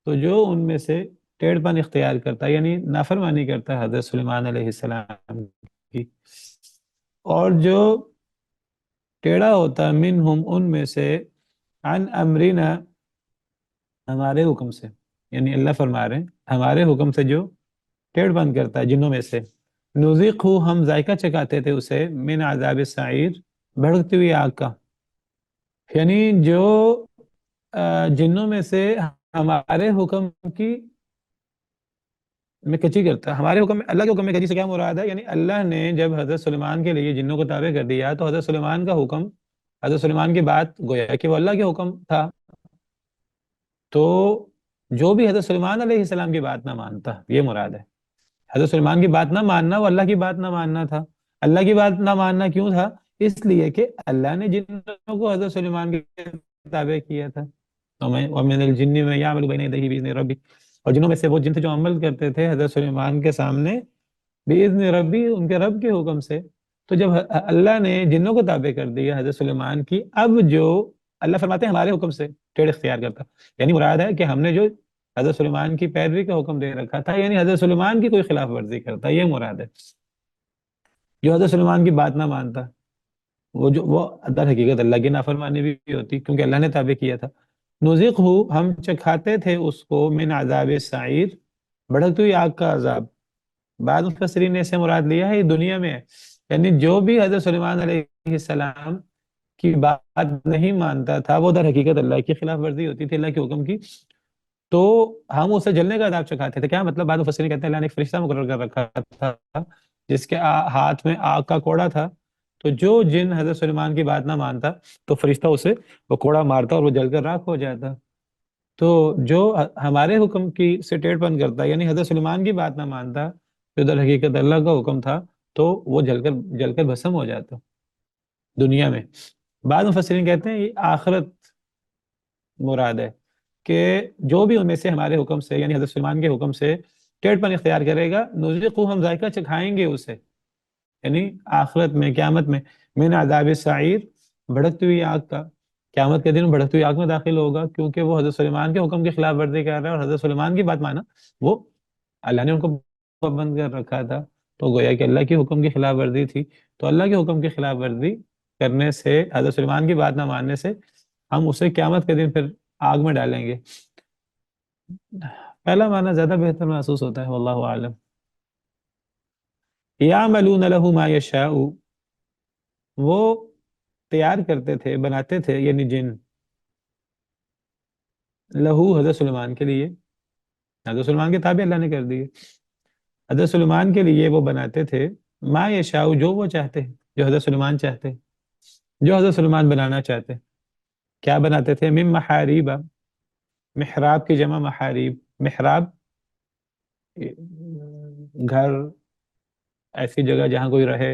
Speaker 3: تو جو ان میں سے ٹیڑھ پن اختیار کرتا، یعنی نافرمانی کرتا حضرت سلیمان علیہ السلام کی، اور جو ٹیڑھا ہوتا منہم ان میں سے، عن امرنا، ہمارے حکم سے، یعنی اللہ فرما رہے ہیں ہمارے حکم سے جو ٹیڑھ پن کرتا ہے جنوں میں سے، نذیقہ ہم ذائقہ چکھاتے تھے اسے من عذاب السعیر بھڑکتی ہوئی آگ کا، یعنی جو جنوں میں سے ہمارے حکم کی میں کچی کرتا ہے، ہمارے حکم میں اللہ کے حکم میں کچی سے کیا مراد ہے؟ یعنی اللہ نے جب حضرت سلیمان کے لیے جنوں کو تابع کر دیا تو حضرت سلیمان کا حکم، حضرت سلیمان کی بات گویا کہ وہ اللہ کے حکم تھا، تو جو بھی حضرت سلیمان علیہ السلام کی بات نہ مانتا، یہ مراد ہے۔ حضرت سلیمان کی بات نہ ماننا وہ اللہ کی بات نہ ماننا تھا۔ اللہ کی بات نہ ماننا کیوں تھا؟ اس لیے کہ اللہ نے جنوں کو حضرت سلیمان کے تابع کیا تھا، وَمِنَ الْجِنِّ مَن يَعْمَلُ بَيْنَ يَدَيْهِ بِإِذْنِ رَبِّهِ، اور جنوں میں سے وہ جن تھے جو عمل کرتے تھے حضرت سلیمان کے سامنے بِإِذْنِ رَبِّ، ان کے رب کے حکم سے۔ تو جب اللہ نے جنوں کو تابع کر دیا حضرت سلیمان کی، اب جو اللہ فرماتے ہیں ہمارے حکم سے ٹیڑھ اختیار کرتا، یعنی مراد ہے کہ ہم نے جو حضرت سلیمان کی پیروی کا حکم دے رکھا تھا، یعنی حضرت سلیمان کی کوئی خلاف ورزی کرتا، یہ مراد ہے۔ جو حضرت سلیمان کی بات نہ مانتا، وہ در حقیقت اللہ کی نافرمانی بھی ہوتی، کیونکہ اللہ نے تابع کیا تھا۔ نذیقہ ہم چکھاتے تھے اس کو من عذاب السعیر بھڑکتی ہوئی آگ کا عذاب۔ بعض مفسرین نے اسے مراد لیا ہے یہ دنیا میں ہے، یعنی جو بھی حضرت سلیمان علیہ السلام کی بات نہیں مانتا تھا وہ در حقیقت اللہ کی خلاف ورزی ہوتی تھی، اللہ کے حکم کی، تو ہم اسے جلنے کا عذاب چکھاتے تھے۔ کیا مطلب؟ بعض مفسرین کہتے ہیں اللہ نے ایک فرشتہ مقرر کر رکھا تھا جس کے ہاتھ میں آگ کا کوڑا تھا، تو جو جن حضرت سلیمان کی بات نہ مانتا تو فرشتہ اسے وہ کوڑا مارتا اور وہ جل کر راکھ ہو جاتا۔ تو جو ہمارے حکم کی سے ٹیڑھ پن کرتا، یعنی حضرت سلیمان کی بات نہ مانتا جو در حقیقت اللہ کا حکم تھا، تو وہ جل کر بھسم ہو جاتا دنیا میں۔ بعض مفسرین کہتے ہیں یہ آخرت مراد ہے کہ جو بھی ان میں سے ہمارے حکم سے یعنی حضرت سلیمان کے حکم سے ٹیڑھ پن اختیار کرے گا، نذیقہ ہم ذائقہ چکھائیں گے اسے، یعنی آخرت میں قیامت میں من عذاب السعیر بھڑکتی ہوئی آگ کا، قیامت کے دن بھڑکتی ہوئی آگ میں داخل ہوگا، کیونکہ وہ حضرت سلیمان کے حکم کی خلاف ورزی کر رہا ہے اور حضرت سلیمان کی بات مانا وہ اللہ نے ان کو پابند کر رکھا تھا، تو گویا کہ اللہ کے حکم کی خلاف ورزی تھی، تو اللہ کے حکم کی خلاف ورزی کرنے سے، حضرت سلیمان کی بات نہ ماننے سے ہم اسے قیامت کے دن پھر آگ میں ڈالیں گے۔ پہلا معنی زیادہ بہتر محسوس ہوتا ہے، واللہ اعلم۔ یعملون لہ ما یشاء، وہ تیار کرتے تھے، بناتے تھے، یعنی جن، لہو حضرت سلیمان کے لیے، حضرت سلیمان کے تابع اللہ نے کر دیے، حضرت سلیمان کے لیے وہ بناتے تھے ما یشاء، جو وہ چاہتے، جو حضرت سلیمان چاہتے، جو حضرت سلیمان بنانا چاہتے۔ کیا بناتے تھے؟ من محاریب، محراب کی جمع محاریب، محراب گھر، ایسی جگہ جہاں کوئی رہے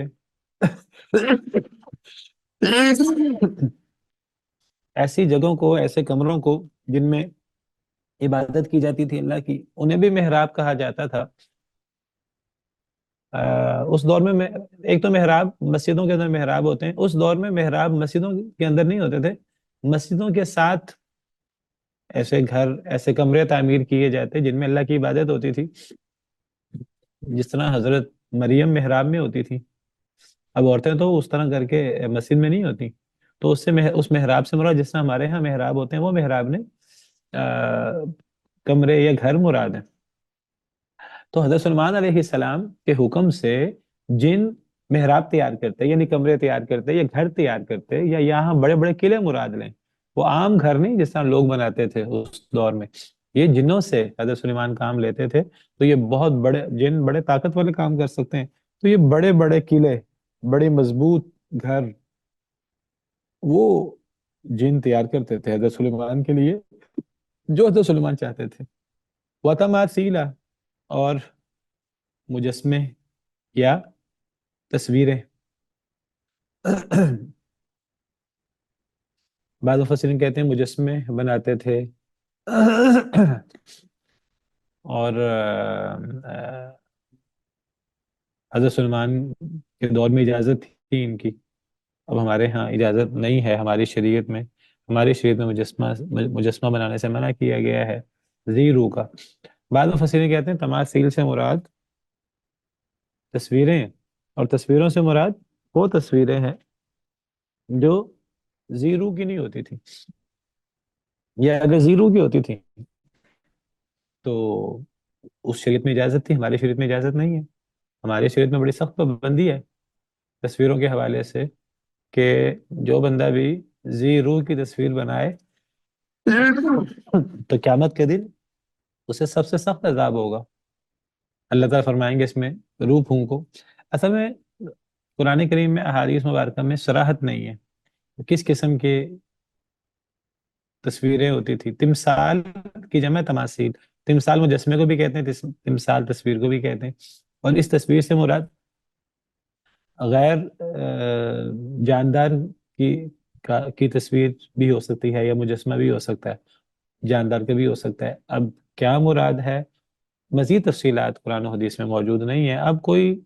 Speaker 3: ایسی جگہوں کو، ایسے کمروں کو جن میں عبادت کی جاتی تھی اللہ کی، انہیں بھی محراب کہا جاتا تھا۔ اس دور میں ایک تو محراب مسجدوں کے اندر محراب ہوتے ہیں، اس دور میں محراب مسجدوں کے اندر نہیں ہوتے تھے، مسجدوں کے ساتھ ایسے گھر، ایسے کمرے تعمیر کیے جاتے جن میں اللہ کی عبادت ہوتی تھی، جس طرح حضرت مریم محراب میں ہوتی تھی۔ اب عورتیں تو اس طرح کر کے مسجد میں نہیں ہوتی، تو اس محراب سے مراد جس طرح ہمارے ہاں محراب ہوتے ہیں، وہ محراب نے کمرے یا گھر مراد ہیں۔ تو حضرت سلیمان علیہ السلام کے حکم سے جن محراب تیار کرتے، یعنی کمرے تیار کرتے یا گھر تیار کرتے، یا یہاں بڑے بڑے قلعے مراد لیں، وہ عام گھر نہیں جس طرح لوگ بناتے تھے اس دور میں، یہ جنوں سے حضرت سلیمان کام لیتے تھے، تو یہ بہت بڑے جن، بڑے طاقت والے کام کر سکتے ہیں، تو یہ بڑے بڑے قلعے، بڑے مضبوط گھر وہ جن تیار کرتے تھے حضرت سلیمان کے لیے، جو حضرت سلیمان چاہتے تھے۔ وَتَمَاثِيلَ، اور مجسمے یا تصویریں، بعض مفسرین کہتے ہیں مجسمے بناتے تھے، اور حضرت سلیمان کے دور میں اجازت تھی ان کی، اب ہمارے ہاں اجازت نہیں ہے، ہماری شریعت میں مجسمہ بنانے سے منع کیا گیا ہے، زیرو کا۔ بعض مفسرین کہتے ہیں تماثیل سے مراد تصویریں، اور تصویروں سے مراد وہ تصویریں ہیں جو زیرو کی نہیں ہوتی تھی، یا اگر زیرو کی ہوتی تھی تو اس شریعت میں اجازت تھی، ہماری شریعت میں اجازت نہیں ہے۔ ہماری شریعت میں بڑی سخت پابندی ہے تصویروں کے حوالے سے کہ جو بندہ بھی ذی روح کی تصویر بنائے تو قیامت کے دن اسے سب سے سخت عذاب ہوگا. اللہ تعالیٰ فرمائیں گے اس میں روح پھونکو. اصل میں قرآن کریم میں احادیث مبارکہ میں صراحت نہیں ہے کس قسم کے تصویریں ہوتی تھی. تمثال کی جمع تماثیل. تمثال مجسمے کو بھی کہتے ہیں, تمثال تصویر کو بھی کہتے ہیں. اور اس تصویر سے مراد غیر جاندار کی تصویر بھی ہو سکتی ہے یا مجسمہ بھی ہو سکتا ہے, جاندار کا بھی ہو سکتا ہے. اب کیا مراد ہے مزید تفصیلات قرآن و حدیث میں موجود نہیں ہے. اب کوئی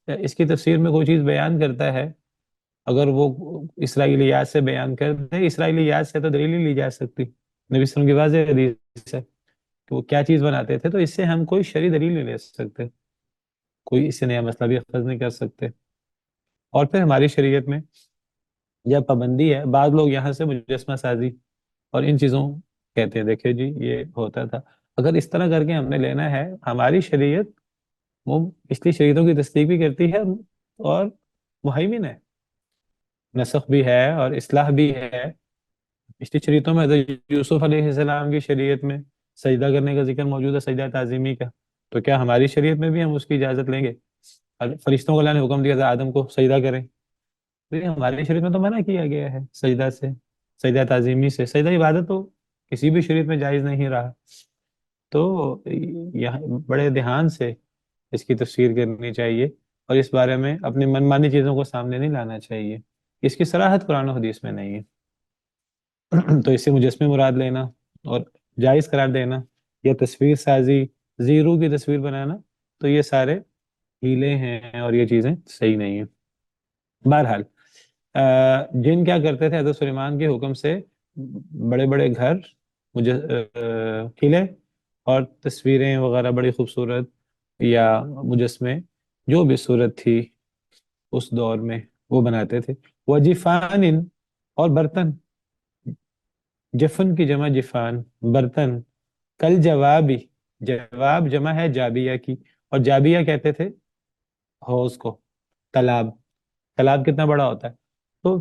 Speaker 3: اس کی تفسیر میں کوئی چیز بیان کرتا ہے, اگر وہ اسرائیلیات سے بیان کرتے ہیں, اسرائیلیات سے تو دلیل ہی لی جا سکتی. نبی صلی اللہ علیہ وسلم کی واضح حدیث ہے کہ وہ کیا چیز بناتے تھے, تو اس سے ہم کوئی شرعی دلیل نہیں لے سکتے, کوئی اس سے نیا مسئلہ بھی اخذ نہیں کر سکتے. اور پھر ہماری شریعت میں جب پابندی ہے, بعض لوگ یہاں سے مجسمہ سازی اور ان چیزوں کہتے ہیں دیکھیں جی یہ ہوتا تھا. اگر اس طرح کر کے ہم نے لینا ہے, ہماری شریعت وہ پچھلی شریعتوں کی تصدیق بھی کرتی ہے اور مہیمن ہے, نسخ بھی ہے اور اصلاح بھی ہے. پچھلی شریعتوں میں حضرت یوسف علیہ السلام کی شریعت میں سجدہ کرنے کا ذکر موجود ہے, سجدہ تعظیمی کا. تو کیا ہماری شریعت میں بھی ہم اس کی اجازت لیں گے؟ فرشتوں کو اللہ نے حکم دیا تھا آدم کو سجدہ کریں, تو یہ ہماری شریعت میں تو منع کیا گیا ہے سجدہ سے, سجدہ تعظیمی سے. سجدہ عبادت تو کسی بھی شریعت میں جائز نہیں رہا. تو یہاں بڑے دھیان سے اس کی تفسیر کرنی چاہیے اور اس بارے میں اپنی من مانی چیزوں کو سامنے نہیں لانا چاہیے. اس کی صراحت قرآن و حدیث میں نہیں ہے. تو اس سے مجسمے مراد لینا اور جائز قرار دینا یا تصویر سازی, زیرو کی تصویر بنانا, تو یہ سارے ہیلے ہیں اور یہ چیزیں صحیح نہیں ہیں. بہرحال جن کیا کرتے تھے حضرت سلیمان کے حکم سے بڑے بڑے گھر, قلعے اور تصویریں وغیرہ بڑی خوبصورت یا مجسمے جو بھی صورت تھی اس دور میں وہ بناتے تھے. وجفان اور برتن, جفن کی جمع جفان, برتن. کل جوابی, جواب جمع ہے جابیہ کی, اور جابیہ کہتے تھے حوض کو, تالاب. تالاب کتنا بڑا ہوتا ہے, تو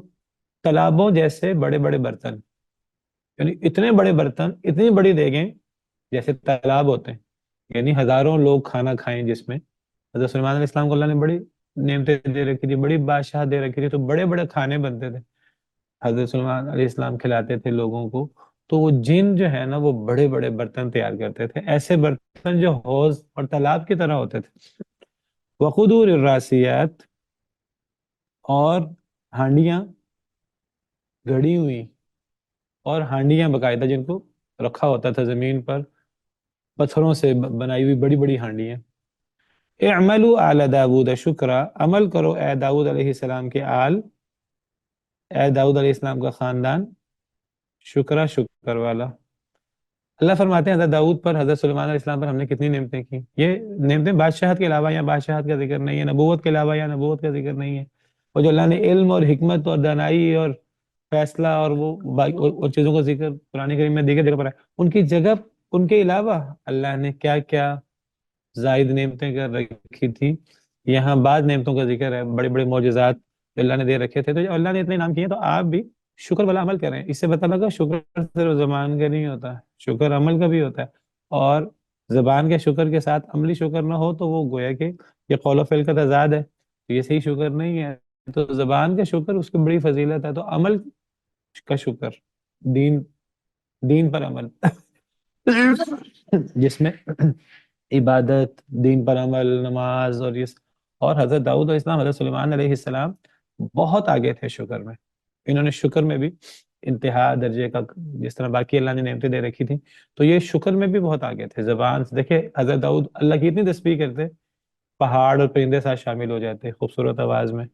Speaker 3: تالابوں جیسے بڑے بڑے برتن, یعنی اتنے بڑے برتن, اتنی بڑی دیگیں جیسے تالاب ہوتے ہیں, یعنی ہزاروں لوگ کھانا کھائیں جس میں. حضرت سلیمان علیہ السلام کو اللہ نے بڑی نعمتیں دے رکھی تھی, بڑی بادشاہ دے رکھی تھی, تو بڑے بڑے کھانے بنتے تھے, حضرت سلیمان علیہ السلام کھلاتے تھے لوگوں کو. تو وہ جن جو ہے نا وہ بڑے بڑے برتن تیار کرتے تھے, ایسے برتن جو حوض اور تالاب کی طرح ہوتے تھے. وقدور الراسیات اور ہانڈیاں گڑی ہوئی, اور ہانڈیاں باقاعدہ جن کو رکھا ہوتا تھا زمین پر, پتھروں سے بنائی ہوئی بڑی بڑی ہانڈیاں. اعملوا آل داود شکرا, عمل کرو اے داود علیہ السلام کے آل, اے داؤد علیہ السلام کا خاندان, شکرا شکر والا. اللہ فرماتے ہیں حضرت داؤد پر, حضرت سلیمان علیہ السلام پر ہم نے کتنی نعمتیں کی. یہ نعمتیں بادشاہت کے علاوہ یا بادشاہت کا ذکر نہیں ہے, نبوت کے علاوہ یا نبوت کا ذکر نہیں ہے. اور جو اللہ نے علم اور حکمت اور دانائی اور فیصلہ اور وہ اور چیزوں کا ذکر قرآن کریم میں دیگر جگہ پر ہے, ان کی جگہ ان کے علاوہ اللہ نے کیا کیا زائد نعمتیں کر رکھی تھی. یہاں بعض نعمتوں کا ذکر ہے, بڑے بڑے معجزات جو اللہ نے دے رکھے تھے. تو جو اللہ نے اتنے نام کیے تو آپ بھی شکر والا عمل کریں. اس سے پتہ لگا شکر صرف زبان کا نہیں ہوتا, شکر عمل کا بھی ہوتا ہے. اور زبان کے شکر کے ساتھ عملی شکر نہ ہو تو وہ گویا کہ یہ قول و فعل کا تضاد ہے, تو یہ صحیح شکر نہیں ہے. تو زبان کا شکر اس کی بڑی فضیلت ہے, تو عمل کا شکر, دین پر عمل جس میں عبادت, دین پر عمل, نماز اور یہ. اور حضرت داؤد علیہ السلام, حضرت سلیمان علیہ السلام بہت آگے تھے شکر میں. انہوں نے شکر میں بھی انتہا درجے کا, جس طرح باقی اللہ نے نعمتیں دے رکھی تھیں, تو یہ شکر میں بھی بہت آگے تھے. زبان سے دیکھیں حضرت داؤد اللہ کی اتنی تسبیح کرتے, پہاڑ اور پرندے ساتھ شامل ہو جاتے خوبصورت آواز میں.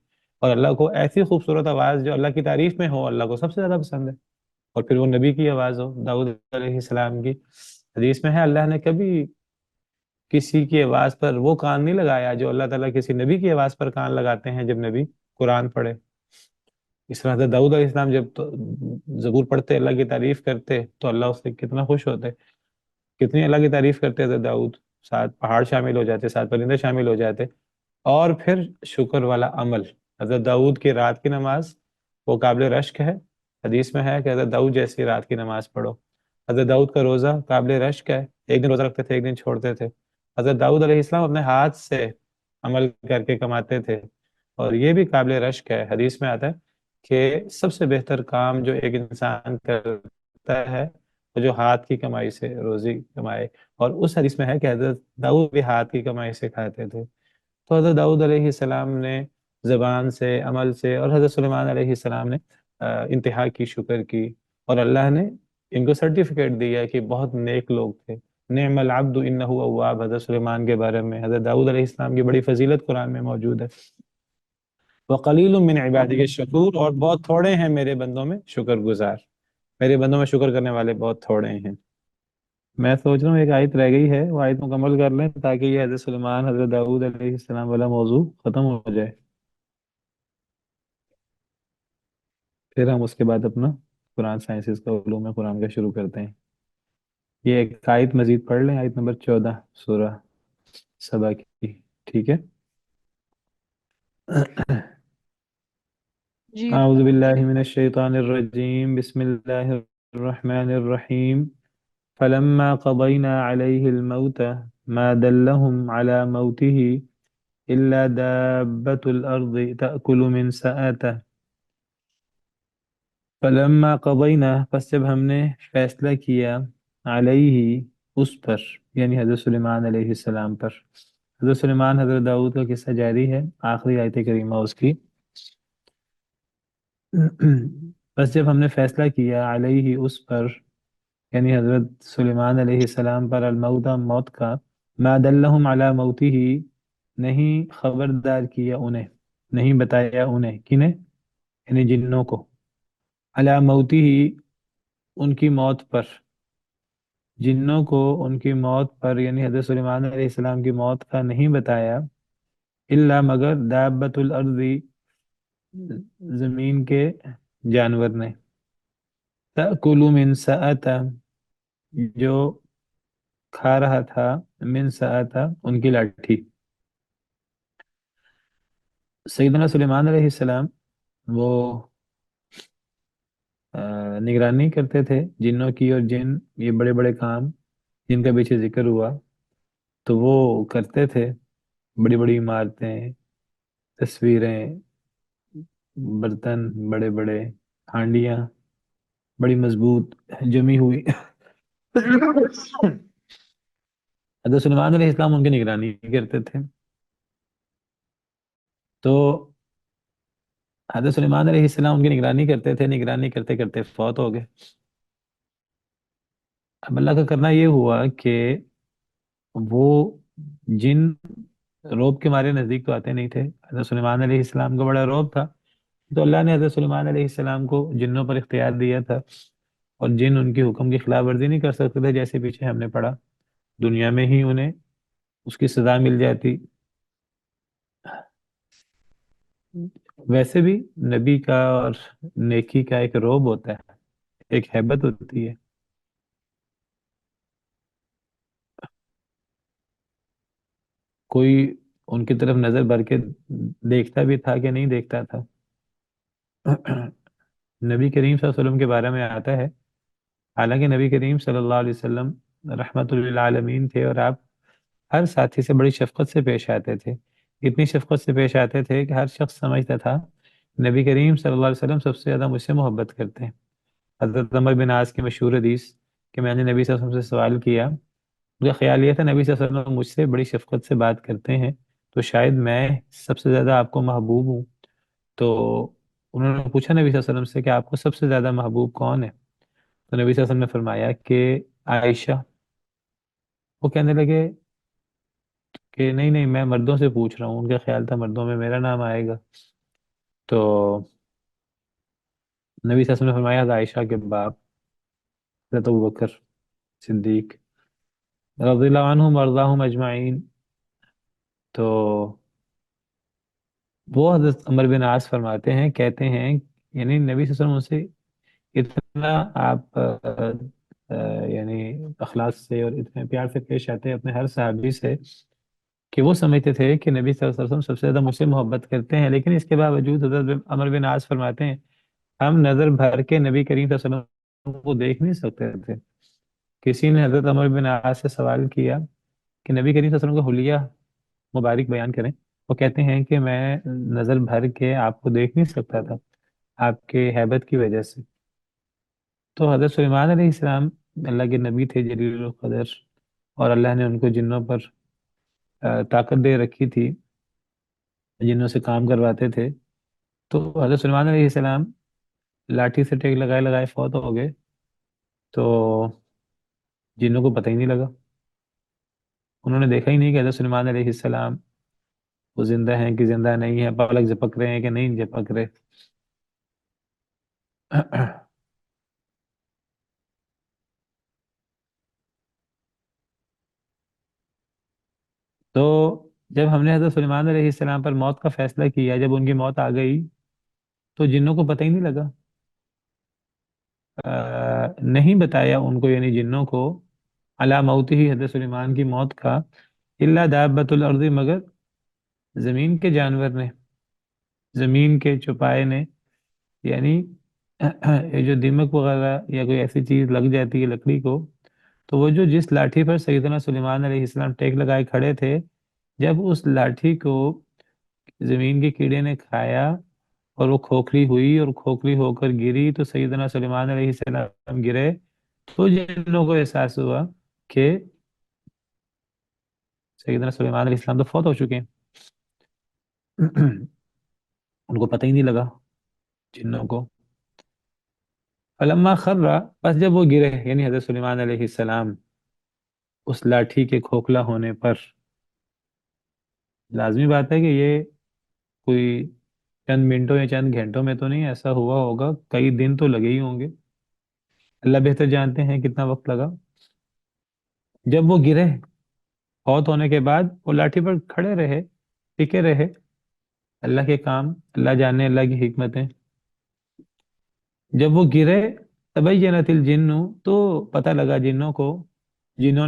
Speaker 3: اور اللہ کو ایسی خوبصورت آواز جو اللہ کی تعریف میں ہو, اللہ کو سب سے زیادہ پسند ہے. اور پھر وہ نبی کی آواز ہو, داؤد علیہ السلام کی. حدیث میں ہے اللہ نے کبھی کسی کی آواز پر وہ کان نہیں لگایا جو اللہ تعالیٰ کسی نبی کی آواز پر کان لگاتے ہیں جب نبی قرآن پڑھے. اس طرح حضرت داؤد علیہ السلام جب زبور پڑھتے, اللہ کی تعریف کرتے, تو اللہ اس سے کتنا خوش ہوتے, کتنی اللہ کی تعریف کرتے حضرت داؤد. ساتھ پہاڑ شامل ہو جاتے, ساتھ پرندے شامل ہو جاتے. اور پھر شکر والا عمل. حضرت داؤد کی رات کی نماز وہ قابل رشک ہے. حدیث میں ہے کہ حضرت داؤد جیسی رات کی نماز پڑھو. حضرت داؤد کا روزہ قابل رشک ہے. ایک دن روزہ رکھتے تھے، ایک دن چھوڑتے تھے. حضرت داؤد علیہ السلام اپنے ہاتھ سے عمل کر کے کماتے تھے، اور یہ بھی قابل رشک ہے. حدیث میں آتا ہے کہ سب سے بہتر کام جو ایک انسان کرتا ہے وہ جو ہاتھ کی کمائی سے روزی کمائے. اور اس حدیث میں ہے کہ حضرت داؤد بھی ہاتھ کی کمائی سے کھاتے تھے. تو حضرت داؤد علیہ السلام نے زبان سے، عمل سے، اور حضرت سلیمان علیہ السلام نے انتہا کی شکر کی، اور اللہ نے ان کو سرٹیفکیٹ دیا کہ بہت نیک لوگ تھے. نعم العبد انہ اواب. حضرت سلیمان کے بارے میں حضرت داؤد علیہ السلام کی بڑی فضیلت قرآن میں موجود ہے. وقلیل من عبادی الشکور. اور بہت تھوڑے ہیں میرے بندوں میں شکر گزار. میرے بندوں میں شکر کرنے والے بہت تھوڑے ہیں. میں سوچ رہا ہوں ایک آیت رہ گئی ہے، وہ آیت مکمل کر لیں تاکہ یہ حضرت سلیمان حضرت داؤد علیہ السلام والا موضوع ختم ہو جائے. پھر ہم اس کے بعد اپنا قرآن سائنسز کا، علوم قرآن کا شروع کرتے ہیں. یہ ایک آیت مزید پڑھ لیں، آیت نمبر 14 سورہ سبا کی. ٹھیک ہے.
Speaker 4: جی
Speaker 3: اعوذ باللہ من الشیطان الرجیم. بسم اللہ الرحمن الرحیم. فلما قضينا عليه الموت ما دلهم على موته إلا دابة الأرض تأكل من سآته. فلما قضينا، پس جب ہم نے فیصلہ کیا، علیہ اس پر، یعنی حضرت سلیمان علیہ السلام پر. حضرت سلیمان حضرت داؤد کا قصہ جاری ہے، آخری آیت کریمہ اس کی. بس جب ہم نے فیصلہ کیا علیہ اس پر، یعنی حضرت سلیمان علیہ السلام پر، الموت موت کا، ما دلہم علی موتہ نہیں خبردار کیا انہیں، نہیں بتایا انہیں. کنہیں؟ یعنی جنوں کو. علی موتہ ان کی موت پر، جنوں کو ان کی موت پر، یعنی حضرت سلیمان علیہ السلام کی موت کا نہیں بتایا، الا مگر دابۃ الارض زمین کے جانور نے، تأکل من سأتہ جو کھا رہا تھا، من سآتہ ان کی لاٹھی. سیدنا سلیمان علیہ السلام وہ نگرانی کرتے تھے جنوں کی، اور جن یہ بڑے بڑے کام جن کا پیچھے ذکر ہوا تو وہ کرتے تھے. بڑی بڑی عمارتیں، تصویریں، برتن بڑے بڑے، ہانڈیاں بڑی مضبوط جمی ہوئی. حضرت سلیمان علیہ السلام ان کی نگرانی کرتے تھے. تو حضرت سلیمان علیہ السلام ان کی نگرانی کرتے تھے، نگرانی کرتے کرتے فوت ہو گئے. اب اللہ کا کرنا یہ ہوا کہ وہ جن روب کے مارے نزدیک تو آتے نہیں تھے. حضرت سلیمان علیہ السلام کو بڑا روب تھا، تو اللہ نے حضرت سلیمان علیہ السلام کو جنوں پر اختیار دیا تھا، اور جن ان کی حکم کی خلاف ورزی نہیں کر سکتے تھے. جیسے پیچھے ہم نے پڑھا، دنیا میں ہی انہیں اس کی سزا مل جاتی. ویسے بھی نبی کا اور نیکی کا ایک روب ہوتا ہے، ایک ہیبت ہوتی ہے. کوئی ان کی طرف نظر بھر کے دیکھتا بھی تھا کہ نہیں دیکھتا تھا. نبی کریم صلی اللہ علیہ وسلم کے بارے میں آتا ہے، حالانکہ نبی کریم صلی اللہ علیہ وسلم رحمت للعالمین تھے، اور آپ ہر ساتھی سے بڑی شفقت سے پیش آتے تھے. اتنی شفقت سے پیش آتے تھے کہ ہر شخص سمجھتا تھا نبی کریم صلی اللہ علیہ وسلم سب سے زیادہ مجھ سے محبت کرتے ہیں. حضرت عمر بن عاص کی مشہور حدیث کہ میں نے نبی صلی اللہ علیہ وسلم سے سوال کیا، مجھے خیال یہ تھا نبی صلی اللہ علیہ وسلم مجھ سے بڑی شفقت سے بات کرتے ہیں، تو شاید میں سب سے زیادہ آپ کو محبوب ہوں. تو انہوں نے پوچھا نبی صلی اللہ علیہ وسلم سے کہ آپ کو سب سے زیادہ محبوب کون ہے؟ تو نبی صلی اللہ علیہ وسلم نے فرمایا کہ عائشہ. وہ کہنے لگے کہ نہیں نہیں، میں مردوں سے پوچھ رہا ہوں. ان کا خیال تھا مردوں میں میرا نام آئے گا. تو نبی صلی اللہ علیہ وسلم نے فرمایا عائشہ کے باپ حضرت ابوبکر صدیق رضی اللہ عنہم وارضاہم اجمعین. تو وہ حضرت عمر بن عاص فرماتے ہیں، کہتے ہیں یعنی نبی صلی اللہ علیہ وسلم سے اتنا آپ یعنی اخلاص سے اور اتنے پیار سے پیش آتے ہیں اپنے ہر صحابی سے کہ وہ سمجھتے تھے کہ نبی صلی اللہ علیہ وسلم سب سے زیادہ مجھ سے محبت کرتے ہیں، لیکن اس کے باوجود حضرت عمر بن عاص فرماتے ہیں ہم نظر بھر کے نبی کریم صلی اللہ علیہ وسلم کو دیکھ نہیں سکتے تھے۔ کسی نے حضرت عمر بن عاص سے سوال کیا کہ نبی کریم صلی اللہ علیہ وسلم کا حلیہ مبارک بیان کریں، وہ کہتے ہیں کہ میں نظر بھر کے آپ کو دیکھ نہیں سکتا تھا آپ کے ہیبت کی وجہ سے۔ تو حضرت سلیمان علیہ السلام اللہ کے نبی تھے جلیل القدر، اور اللہ نے ان کو جنوں پر طاقت دے رکھی تھی، جنوں سے کام کرواتے تھے۔ تو حضرت سلیمان علیہ السلام لاٹھی سے ٹیک لگائے لگائے فوت ہو گئے، تو جنوں کو پتہ ہی نہیں لگا، انہوں نے دیکھا ہی نہیں کہ حضرت سلیمان علیہ السلام وہ زندہ ہیں کہ زندہ نہیں ہیں، پلک جھپک رہے ہیں کہ نہیں جھپک رہے۔ تو جب ہم نے حضرت سلیمان علیہ السلام پر موت کا فیصلہ کیا، جب ان کی موت آ گئی تو جنوں کو پتہ ہی نہیں لگا، نہیں بتایا ان کو یعنی جنوں کو علی موت ہی حضرت سلیمان کی موت کا، الا دابۃ الارض مگر زمین کے جانور نے، زمین کے چوپائے نے، یعنی یہ جو دیمک وغیرہ یا کوئی ایسی چیز لگ جاتی ہے لکڑی کو، تو وہ جو جس لاٹھی پر سیدنا سلیمان علیہ السلام ٹیک لگائے کھڑے تھے، جب اس لاٹھی کو زمین کے کیڑے نے کھایا اور وہ کھوکھلی ہوئی اور کھوکھلی ہو کر گری تو سیدنا سلیمان علیہ السلام گرے، تو جنوں کو احساس ہوا کہ سیدنا سلیمان علیہ السلام تو فوت ہو چکے ہیں۔ ان کو پتہ ہی نہیں لگا جنوں کو۔ فلما خر، بس جب وہ گرے یعنی حضرت سلیمان علیہ السلام اس لاٹھی کے کھوکھلا ہونے پر، لازمی بات ہے کہ یہ کوئی چند منٹوں یا چند گھنٹوں میں تو نہیں ایسا ہوا ہوگا، کئی دن تو لگے ہی ہوں گے، اللہ بہتر جانتے ہیں کتنا وقت لگا۔ جب وہ گرے فوت ہونے کے بعد، وہ لاٹھی پر کھڑے رہے، ٹکے رہے، اللہ کے کام اللہ جانے، اللہ کی حکمتیں۔ جب وہ گرے تبینت الجن، تو پتہ لگا جنوں کو، جنہوں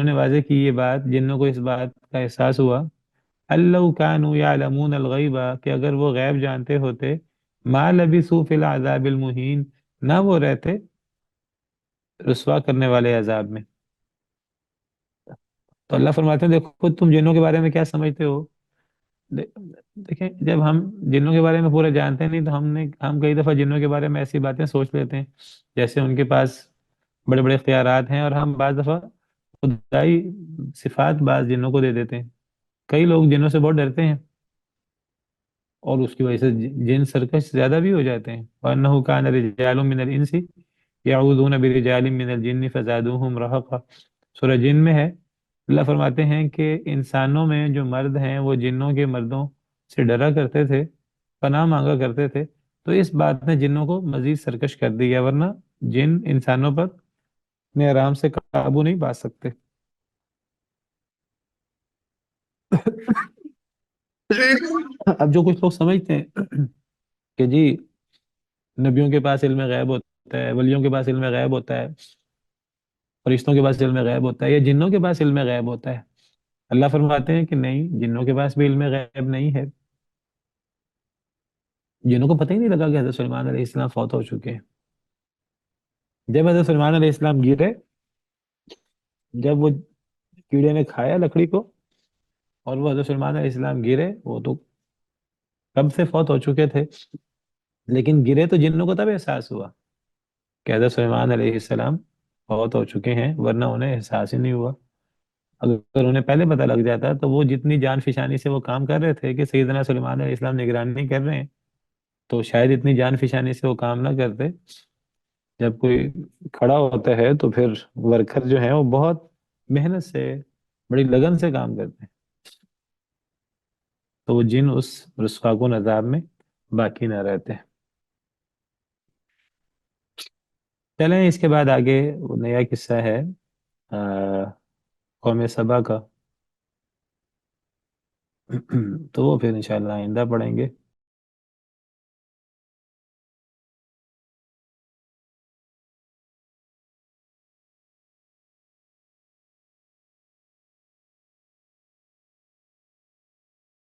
Speaker 3: نے واضح کی یہ بات، جنوں کو اس بات کا احساس ہوا اللہ کانوا یعلمون الغیب، کہ اگر وہ غیب جانتے ہوتے ما لبثوا فی العذاب المہین، نہ وہ رہتے رسوا کرنے والے عذاب میں۔ تو اللہ فرماتے ہیں دیکھو تم جنوں کے بارے میں کیا سمجھتے ہو۔ دیکھیں جب ہم جنوں کے بارے میں پورا جانتے نہیں تو ہم کئی دفعہ جنوں کے بارے میں ایسی باتیں سوچ لیتے ہیں جیسے ان کے پاس بڑے بڑے اختیارات ہیں، اور ہم بعض دفعہ خدائی صفات بعض جنوں کو دے دیتے ہیں۔ کئی لوگ جنوں سے بہت ڈرتے ہیں اور اس کی وجہ سے جن سرکش زیادہ بھی ہو جاتے ہیں۔ وَأَنَّهُ كَانَ رِجَالٌ مِّنَ الْإِنسِ يَعُوذُونَ بِرِجَالٍ مِّنَ الْجِنِّ فَزَادُوهُمْ رَهَقًا، سورہ جن میں ہے، اللہ فرماتے ہیں کہ انسانوں میں جو مرد ہیں وہ جنوں کے مردوں سے ڈرا کرتے تھے، پناہ مانگا کرتے تھے، تو اس بات نے جنوں کو مزید سرکش کر دیا، ورنہ جن انسانوں پر اپنے آرام سے قابو نہیں پا سکتے۔ اب جو کچھ لوگ سمجھتے ہیں کہ جی نبیوں کے پاس علم غیب ہوتا ہے، ولیوں کے پاس علم غیب ہوتا ہے، فرشتوں کے پاس علم غیب ہوتا ہے، یا جنوں کے پاس علم غیب ہوتا ہے، اللہ فرماتے ہیں کہ نہیں، جنوں کے پاس بھی علم غیب نہیں ہے۔ جنوں کو پتہ ہی نہیں لگا کہ حضرت سلیمان علیہ السلام فوت ہو چکے ہیں۔ جب حضرت سلیمان علیہ السلام گرے، جب وہ کیڑے نے کھایا لکڑی کو اور وہ حضرت سلیمان علیہ السلام گرے، وہ تو کب سے فوت ہو چکے تھے، لیکن گرے تو جنوں کو تب احساس ہوا کہ حضرت سلیمان علیہ السلام فوت ہو چکے ہیں، ورنہ انہیں احساس ہی نہیں ہوا۔ اگر انہیں پہلے پتہ لگ جاتا تو وہ جتنی جان فشانی سے وہ کام کر رہے تھے کہ سیدنا سلیمان علیہ السلام نگرانی کر رہے ہیں، تو شاید اتنی جان فشانی سے وہ کام نہ کرتے۔ جب کوئی کھڑا ہوتا ہے تو پھر ورکر جو ہیں وہ بہت محنت سے، بڑی لگن سے کام کرتے ہیں، تو وہ جن اس رسوا کن عذاب میں باقی نہ رہتے۔ چلیں اس کے بعد آگے وہ نیا قصہ ہے قوم سبا کا، تو وہ پھر انشاءاللہ آئندہ پڑھیں گے۔